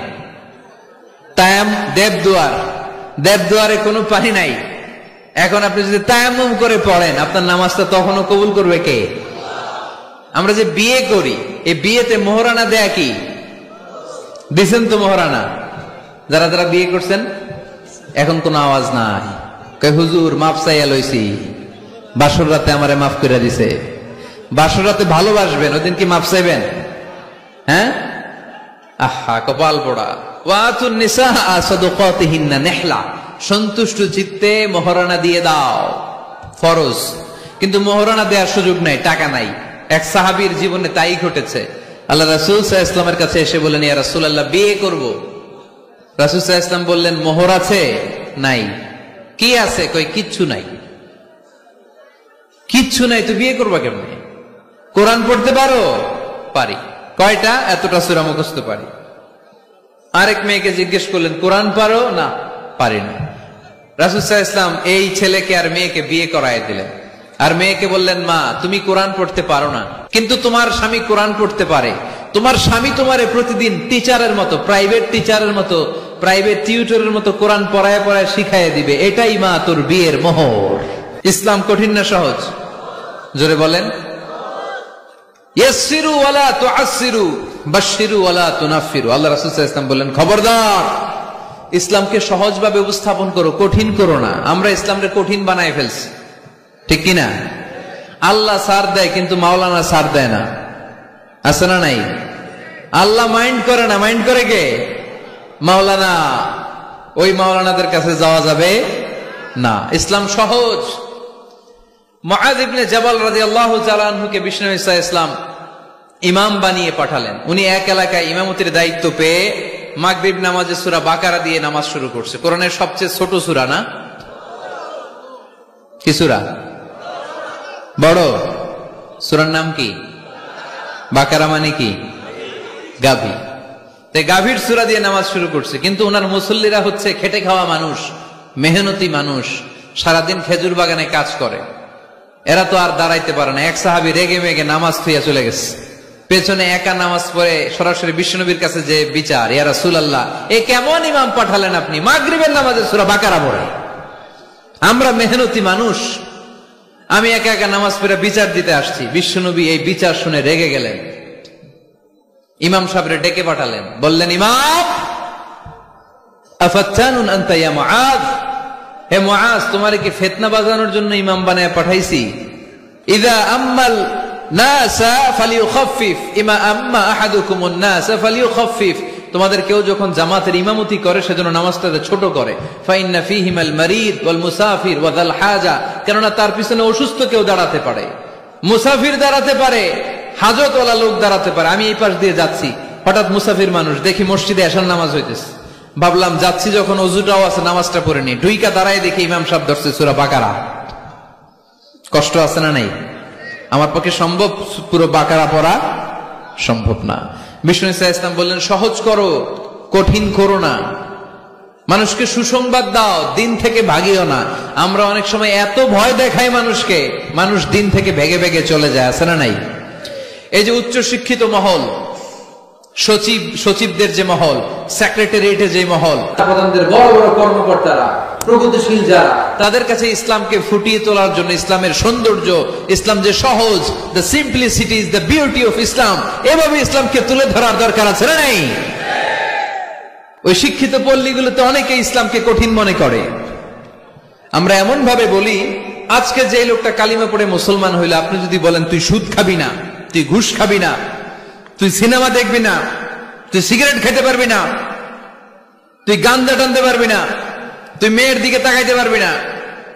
দেবদুয়ারে কোনো পানি নাই। এখন আপনি যদি তায়াম্মুম করে পড়েন, আপনার নামাজটা তখনও কবুল করবে কে? আমরা যে বিয়ে করি, এই বিয়েতে মোহরানা দেয়া কি? দিছেন তো মোহরানা? যারা যারা বিয়ে করছেন এখন কোনো আওয়াজ নাই। কয় হুজুর মাফ চাইয়া লইছি, বাসর রাতে আমারে মাফ করে দিছে। বাসর রাতে ভালোবাসবেন, ওইদিন কি মাফ চাইবেন? হ্যাঁ, আহা কপাল পোড়া। ওয়াতুন নিসা সাদাকাতিহিন্না নিহলা, সন্তুষ্ট চিত্তে মোহরানা দিয়ে দাও, ফরজ। কিন্তু মোহরানা দেওয়ার সুযোগ নাই, টাকা নাই। এক সাহাবীর জীবনে তাই ঘটেছে। আল্লাহ রাসূল সাল্লাল্লাহু আলাইহি ওয়াসাল্লামের কাছে এসে বললেন, ইয়া রাসূলুল্লাহ বিয়ে করব। রাসূল সাল্লাল্লাহু আলাইহি ওয়াসাল্লাম বললেন, মোহর আছে? নাই। কি আছে? কই কিচ্ছু নাই। কিচ্ছু নাই তো বিয়ে করবা কেমনে? কোরআন পড়তে পারো? পারি। কয়টা? এতটা সূরা মুখস্থ পারি। আরেক মেয়েকে জিজ্ঞেস করলেন, কোরআন পারো? না, পারি না। রাসূল সাল্লাল্লাহু আলাইহি ওয়াসাল্লাম এই ছেলেকে আর মেয়েকে বিয়ে করায় দিলেন। আর মেয়েকে বললেন, মা তুমি কোরআন পড়তে পারো না, কিন্তু তোমার স্বামী কোরআন পড়তে পারে। তোমার স্বামী তোমারে প্রতিদিন টিচারের মতো, প্রাইভেট টিচারের মতো, প্রাইভেট টিউটরের মতো কোরআন পড়ায় পড়ায় শিখাইয়ে দিবে। এটাই মা তোর বিয়ের মোহর। ইসলাম কঠিন না সহজ? জোরে বলেন। ইয়াসসিরু ওয়ালা তুআসসিরু বাশশিরু ওয়ালা তুনাফফিরু। আল্লাহ রাসূল সাল্লাল্লাহু আলাইহি ওয়াসাল্লাম বললেন, খবরদার, ইসলামকে সহজভাবে উপস্থাপন করো, কঠিন করো না। আমরা ইসলামকে কঠিন বানায় ফেলছি, ঠিক কিনা? আল্লাহ সার দেয় কিন্তু মাওলানা সার দেয় না, আছে না নাই? আল্লাহ মাইন্ড করে না, মাইন্ড করে কে? মাওলানা। ওই মাওলানাদের কাছে যাওয়া যাবে না। ইসলাম সহজ। মুআয ইবনে জাবাল রাদিয়াল্লাহু তাআলা আনহুকে বিশ্বনবী সাল্লাল্লাহু আলাইহি ওয়াসাল্লাম ইমাম বানিয়ে পাঠালেন। উনি এক এলাকায় ইমামতির দায়িত্ব পেয়ে মাগরিব নামাজে সূরা বাকারা দিয়ে নামাজ শুরু করছে। কোরআনের সবচেয়ে ছোট সূরা না? কি সূরা? বড় সূরার নাম কি? বাকারা মানে কি? গাভী। তাই গাভীর সূরা দিয়ে নামাজ শুরু করছে। কিন্তু ওনার মুসল্লিরা হচ্ছে খেটে খাওয়া মানুষ, মেহনতি মানুষ, সারাদিন খেজুর বাগানে কাজ করে। এরা তো আর দাঁড়াইতে পারে না। এক সাহাবী রেগে মেগে নামাজ থুইয়া চলে গেছে। পেছনে একা নামাজ পড়ে সরাসরি বিশ্বনবীর কাছে যে বিচার, ইয়া রাসূলুল্লাহ এ কেমন ইমাম পাঠালেন আপনি, মাগরিবের নামাজে সূরা বাকারা পড়ে? আমরা মেহনতি মানুষ, আমি একা একা নামাজ পড়ে বিচার দিতে আসছি। বিশ্বনবী এই বিচার শুনে রেগে গেলেন। ইমাম সাহেবরে ডেকে পাঠালেন, বললেন, ইমাম আফাত্তানুন আনতা ইয়া মুআয, হে মুআয তোমারে কি ফিতনা বাজানোর জন্য ইমাম বানায় পাঠাইছি? ইযা আম্মাল নাসা ফালিয়ুখাফফিফ, ইমা আম্মা আহাদুকুমুন নাস ফালিয়ুখাফফিফ, তোমাদের কেউ যখন জামাতের ইমামতি করে সেজন্য নামাজটা ছোট করে। ফাইন্না ফীহিমাল মারিদ ওয়াল মুসাফির ওয়া যাল হাজা, কেননা তার পিছনে অসুস্থ কেউ দাঁড়াতে পারে, মুসাফির দাঁড়াতে পারে, হাজতওয়ালা লোক দাঁড়াতে পারে। আমি এই পাশ দিয়ে যাচ্ছি, হঠাৎ মুসাফির মানুষ দেখি মসজিদে এশার নামাজ হইতেছে, ভাবলাম যাচ্ছি যখন ওযুটাও আছে নামাজটা পড়ে নি, ঢুইকা দাঁড়ায় দেখি ইমাম সাহেব ধরছে সূরা বাকারা। কষ্ট আছে না নাই? আমার পক্ষে সম্ভব পুরো বাকারা পড়া? সম্ভব না। বিষ্ণু ইসা ইসলাম বললেন সহজ করো, কঠিন করো না, মানুষকে সুসংবাদ দাও, দিন থেকে ভাগিও না। আমরা অনেক সময় এত ভয় দেখাই মানুষকে, মানুষ দিন থেকে ভেগে ভেগে চলে যায়, আছে না নাই? এই যে উচ্চ শিক্ষিত মহল, সচিবদের যে মহল, সেক্রেটারিয়েটের যে মহল, প্রধানদের বড় বড় কর্মকর্তারা, প্রগতিশীল যারা, তাদের কাছে ইসলামকে ফুটিয়ে তোলার জন্য, ইসলামের সৌন্দর্য, ইসলাম যে সহজ, the simplicity is the beauty of Islam, এভাবে ইসলামকে তুলে ধরার দরকার আছে না নাই? ওই শিক্ষিত পল্লীগুলোতে অনেকে ইসলামকে কঠিন মনে করে। আমরা এমন ভাবে বলি, আজকে যে লোকটা কালিমা পড়ে মুসলমান হইলো, আপনি যদি বলেন তুই সুদ খাবি না, তুই ঘুষ খাবি না, তুই সিনেমা দেখবি না, তুই সিগারেট খেতে পারবি না, তুই গাঞ্জা টানতে পারবি না, তুই মেয়ের দিকে তাকাইতে পারবি না,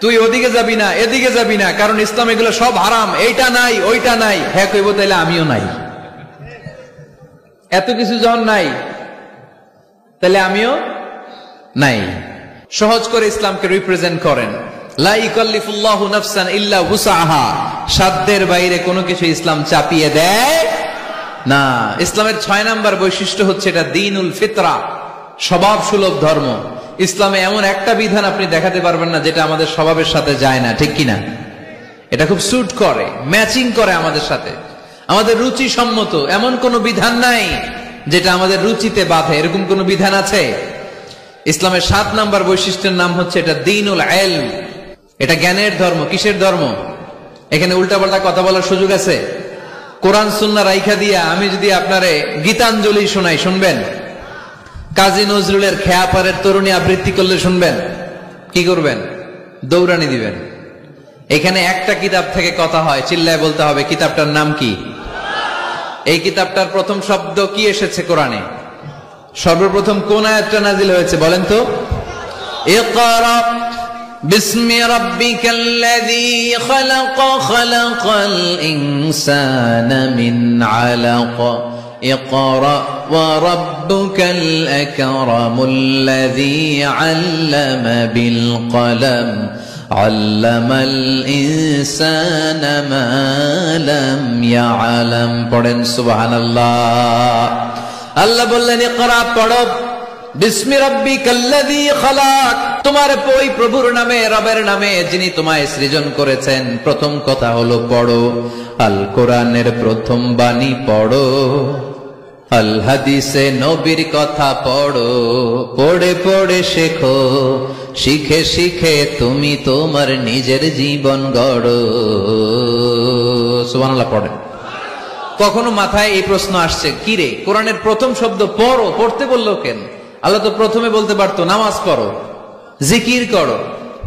তুই ওদিকে যাবি না, এদিকে যাবি না, কারণ ইসলাম এগুলো সব হারাম, এইটা নাই ওইটা নাই। হ্যাঁ কইব, তাইলে আমিও নাই। এত কিছু যখন নাই, তাহলে আমিও নাই। সহজ করে ইসলামকে রিপ্রেজেন্ট করেন। লা ইকাল্লিফুল্লাহু নাফসান ইল্লা উসআহা, সাধ্যের বাইরে কোনো কিছু ইসলাম চাপিয়ে দেয় না। ইসলামের 6 নাম্বার বৈশিষ্ট্য হচ্ছে এটা দ্বীনুল ফিতরা, স্বভাব সুলভ ধর্ম। ইসলামে এমন একটা বিধান আপনি দেখাতে পারবেন না যেটা আমাদের স্বভাবের সাথে যায় না, ঠিক কিনা? এটা খুব স্যুট করে, ম্যাচিং করে আমাদের সাথে, আমাদের রুচি সম্মত। এমন কোন বিধান নাই যেটা আমাদের রুচিতে বাধে, এরকম কোন বিধান আছে? ইসলামের 7 নাম্বার বৈশিষ্ট্যের নাম হচ্ছে এটা দ্বীনুল ইলম, এটা জ্ঞানের ধর্ম। কিসের ধর্ম? এখানে উল্টাপাল্টা কথা বলার সুযোগ আছে? কোরআন সুন্নাহ রাইখা দিয়া আমি যদি আপনারে গীতাঞ্জলি শোনাই, শুনবেন? কাজী নজরুলের খেয়াপাড়ের তরুণী আবৃত্তি করলে শুনবেন? কি করবেন? দৌড়ানি দিবেন। এখানে একটা কিতাব থেকে কথা হয়, চিল্লায় বলতে হবে কিতাবটার নাম কি? এই কিতাবটার প্রথম শব্দ কি এসেছে কোরআনে? সর্বপ্রথম কোন আয়াতটা নাজিল হয়েছে বলেন তো? ইকরা বিসমি রাব্বিকাল্লাযী খালাক, খালাকাল ইনসানা মিন আলাক, ইকরা ওয়া রাব্বুকাল আকরামুল্লাযী আল্লামা বিল কলম, আল্লামাল ইনসানা মা লাম ইয়ালাম। পড়েন সুবহানাল্লাহ। আল্লাহ বললেন ইকরা, পড়ো, বিসমি রাব্বিকাল্লাযী খালাক, তোমার ওই প্রভুর নামে, রবের নামে যিনি তোমায় সৃজন করেছেন। প্রথম কথা হলো পড়ো, আল কোরআনের প্রথম বাণী পড়ো, আল হাদিসে নবীর কথা পড়ো, পড়ে পড়ে শেখো, শিখে শিখে তুমি তোমার নিজের জীবন গড়ো। সুবহানাল্লাহ পড়েন। কখনো মাথায় এই প্রশ্ন আসছে, কি রে কোরআনের প্রথম শব্দ পড়ো, পড়তে বললো কেন? আল্লাহ তো প্রথমে বলতে পারতো নামাজ পড়ো, জিকির করো,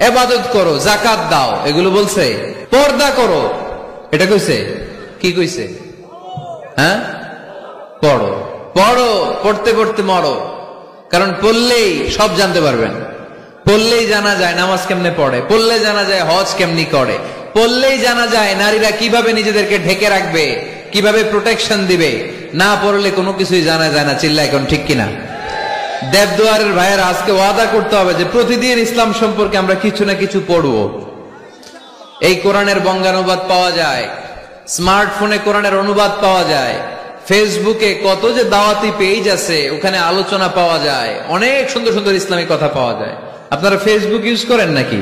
ইবাদত করো, যাকাত দাও, এগুলো বলছে? পর্দা করো, এটা কইছে? কি কইছে? হ্যাঁ, পড়ো। পড়ো, পড়তে পড়তে মরো, কারণ পড়লেই সব জানতে পারবেন। পড়লেই জানা যায় নামাজ কেমনে পড়ে, পড়লে জানা যায় হজ কেমনি করে, পড়লেই জানা যায় নারীরা কিভাবে নিজেদেরকে ঢেকে রাখবে, কিভাবে প্রোটেকশন দিবে। না পড়লে কোনো কিছুই জানা যায় না। চিল্লা এখন ঠিক কিনা? দেবদুয়ারের ভাইয়ের আজকে ওয়াদা করতে হবে যে প্রতিদিন ইসলাম সম্পর্কে আমরা কিছু না কিছু পড়বো। এই কোরআনের বঙ্গানুবাদ পাওয়া যায়, স্মার্টফোনে কোরআনের অনুবাদ পাওয়া যায়, ফেসবুকে কত যে দাওয়াতি পেজ আছে, ওখানে আলোচনা পাওয়া যায়, অনেক সুন্দর সুন্দর ইসলামিক কথা পাওয়া যায়। আপনারা ফেসবুক ইউজ করেন নাকি?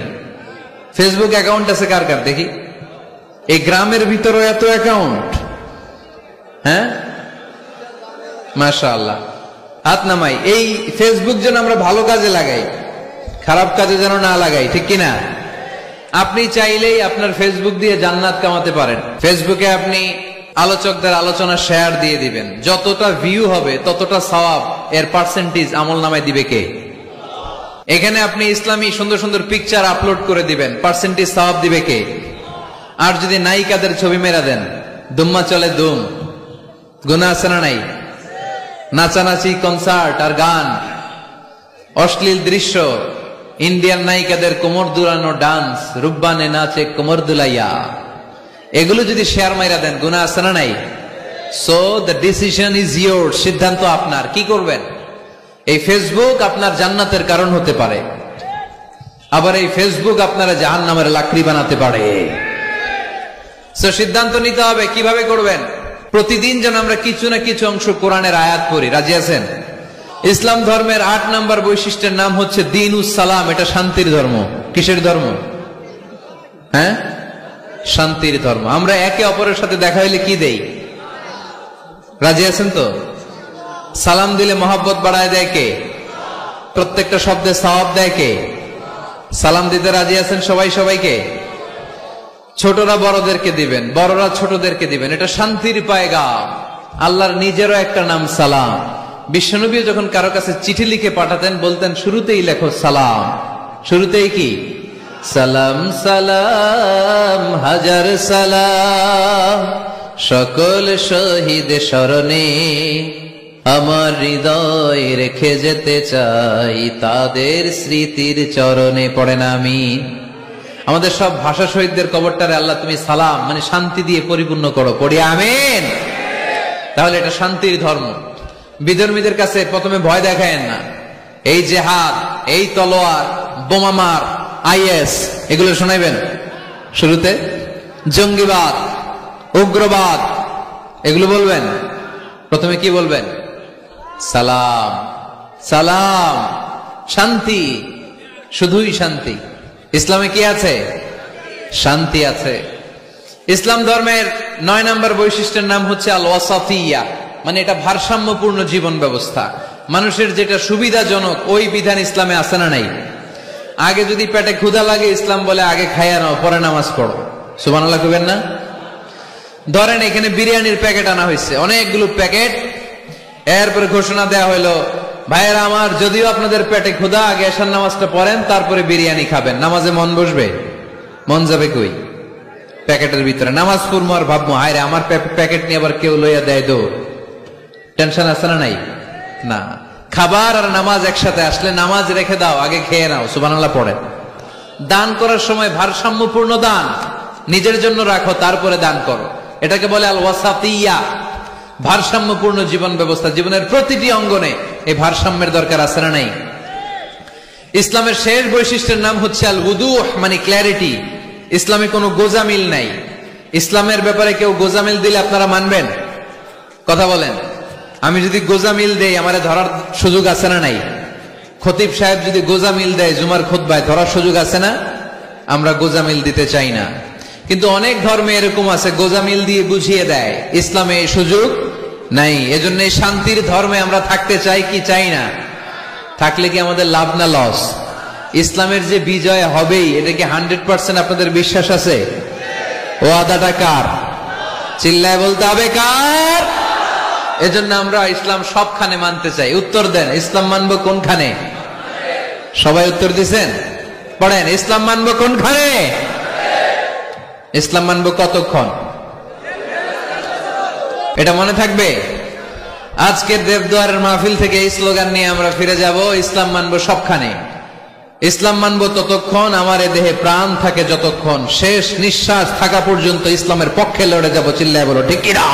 ফেসবুক অ্যাকাউন্ট আছে কার কার দেখি? এই গ্রামের ভিতরে এত অ্যাকাউন্ট, হ্যাঁ মাশাআল্লাহ, হাত নামাই। এই ফেসবুক যেন আমরা ভালো কাজে লাগাই, খারাপ কাজে যেন না লাগাই, ঠিক কিনা? আপনি চাইলেই আপনার ফেসবুক দিয়ে জান্নাত কামাতে পারেন। ফেসবুকে আপনি আলোচকদের আলোচনা শেয়ার দিয়ে দিবেন, যতটা ভিউ হবে ততটা সওয়াব, এর পার্সেন্টেজ আমল নামায় দিবে কে? এখানে আপনি ইসলামী সুন্দর সুন্দর পিকচার আপলোড করে দিবেন, পার্সেন্টেজ সওয়াব দিবে কে? আর যদি নায়িকাদের ছবি মেরা দেন, দুম্মা চলে দুম, গুনাহ আছে না নাই? নাচানাচি, কনসার্ট আর গান, অশ্লীল দৃশ্য, ইন্ডিয়ান নায়িকাদের কোমর দুলানো ডান্স, রুব্বানে নাচে কোমর দুলাইয়া, এগুলো যদি শেয়ার মাইরা দেন গুনাহ আছে না নাই? So the decision is your, সিদ্ধান্ত আপনার। কি করবেন? এই ফেসবুক আপনার জান্নাতের কারণ হতে পারে, আবার এই ফেসবুক আপনারা জাহান্নামের লাকড়ি বানাতে পারে। সো সিদ্ধান্ত নিতে হবে কিভাবে করবেন। প্রতিদিন যেন আমরা কিছু না কিছু অংশ কোরআনের আয়াত পড়ি। রাজি আছেন? ইসলাম ধর্মের 8 নম্বর বৈশিষ্ট্যের নাম হচ্ছে দ্বীনুস সালাম। এটা শান্তির ধর্ম। কিসের ধর্ম? হ্যাঁ, শান্তির ধর্ম। আমরা একে অপরের সাথে দেখা হইলে কি দেই? রাজি আছেন তো? সালাম দিলে মহব্বত বাড়ায় দেয় কে? প্রত্যেকটা শব্দে সওয়াব দেয় কে? সালাম দিতে রাজি আছেন সবাই সবাইকে? ছোটরা বড়দেরকে দিবেন, বড়রা ছোটদেরকে দিবেন। এটা শান্তির পায়গাম। আল্লাহর নিজেরও একটা নাম সালাম। বিশ্বনবী যখন কারো কাছে চিঠি লিখে পাঠাতেন বলতেন শুরুতেই লেখো সালাম। শুরুতেই কি? সালাম সালাম হাজার সালাম, সকল শহীদ স্মরণে আমার হৃদয় রেখে যেতে চাই তাদের স্মৃতির চরণে। পড়েন আমিন। আমাদের সব ভাষা শহীদদের কবরটারে আল্লাহ তুমি সালাম মানে শান্তি দিয়ে পরিপূর্ণ করো। পড়ি আমিন। তাহলে এটা শান্তির ধর্ম। বিধর্মীদের কাছে প্রথমে ভয় দেখায়েন না। এই জেহাদ, এই তলোয়ার, বোমামার, আইএস এগুলো শোনাইবেন শুরুতে। জঙ্গিবাদ, উগ্রবাদ এগুলো বলবেন। প্রথমে কি বলবেন? সালাম সালাম, শান্তি, শুধুই শান্তি। ইসলামে কি আছে? শান্তি আছে। ইসলাম ধর্মের 9 নম্বর বৈশিষ্ট্যের নাম হচ্ছে আল ওয়াসাতিয়া, মানে এটা ভারসাম্যপূর্ণ জীবন ব্যবস্থা। মানুষের যেটা সুবিধাজনক ওই বিধান ইসলামে আছে না নাই? আগে যদি পেটে ক্ষুধা লাগে ইসলাম বলে আগে খাইয়া নাও, পরে নামাজ পড়ো। সুবহানাল্লাহ কইবেন না? ধরেন এখানে বিরিয়ানির প্যাকেট আনা হয়েছে, অনেকগুলো প্যাকেট। এরপরে ঘোষণা দেয়া হইলো ভাইয়েরা আমার, যদিও আপনাদের পেটে ক্ষুধা, আগে এশার নামাজটা পড়েন তারপরে বিরিয়ানি খাবেন। নামাজে মন বসবে? মন যাবে কই? প্যাকেটের ভিতরে। নামাজ পড়বো আর ভাববো হায় রে আমার প্যাকেট নিয়ে আবার কেউ লইয়া দেয় দো। টেনশন আছে না নাই? না। খাবার আর নামাজ একসাথে আসলে নামাজ রেখে দাও, আগে খেয়ে নাও, সুবহানাল্লাহ পড়েন। দান করার সময় ভারসাম্যপূর্ণ দান, নিজের জন্য রাখো তারপরে দান করো। এটাকে বলে আল ওয়াসাতিয়া, ভারসাম্যপূর্ণ জীবন ব্যবস্থা। জীবনের প্রতিটি অঙ্গনে এই ভারসাম্যের দরকার আছে না নাই? ইসলামের শেষ বৈশিষ্ট্যের নাম হচ্ছে আল উদুহ, মানে ক্ল্যারিটি। ইসলামে কোনো গোজামিল নাই। ইসলামের ব্যাপারে কেউ গোজামিল দিলে আপনারা মানবেন? কথা বলেন। আমি যদি গোজামিল দেই আমারে ধরার সুযোগ আছে না নাই? খতিব সাহেব যদি গোজামিল দেয় জুমার খুতবায়, ধরার সুযোগ আছে না? আমরা গোজামিল দিতে চাই না। কিন্তু অনেক ধর্মে এরকম আছে গোজামিল দিয়ে বুঝিয়ে দেয়। ইসলামে এই সুযোগ নাই। এজন্য এই শান্তির ধর্মে আমরা থাকতে চাই কি চাই না? থাকলে কি আমাদের লাভ না লস? ইসলামের যে বিজয় হবেই, এটা কি 100% আপনাদের বিশ্বাস আছে? ও আদাটা কার? চিল্লায় বলতে হবে কার? এজন্য আমরা ইসলাম সবখানে মানতে চাই। উত্তর দেন, ইসলাম মানবো কোনখানে? সবাই উত্তর দিছেন? পড়েন, ইসলাম মানবো কোনখানে? ইসলাম মানবো কতক্ষণ? এটা মনে থাকবে। আজকের দেবদুয়ারের মাহফিল থেকে এই স্লোগান নিয়ে আমরা ফিরে যাব, ইসলাম মানবো সবখানে। ইসলাম মানবো ততক্ষণ আমার এ দেহে প্রাণ থাকে, যতক্ষণ শেষ নিঃশ্বাস থাকা পর্যন্ত ইসলামের পক্ষে লড়ে যাব। চিল্লায় বলো ঠিক কিনা?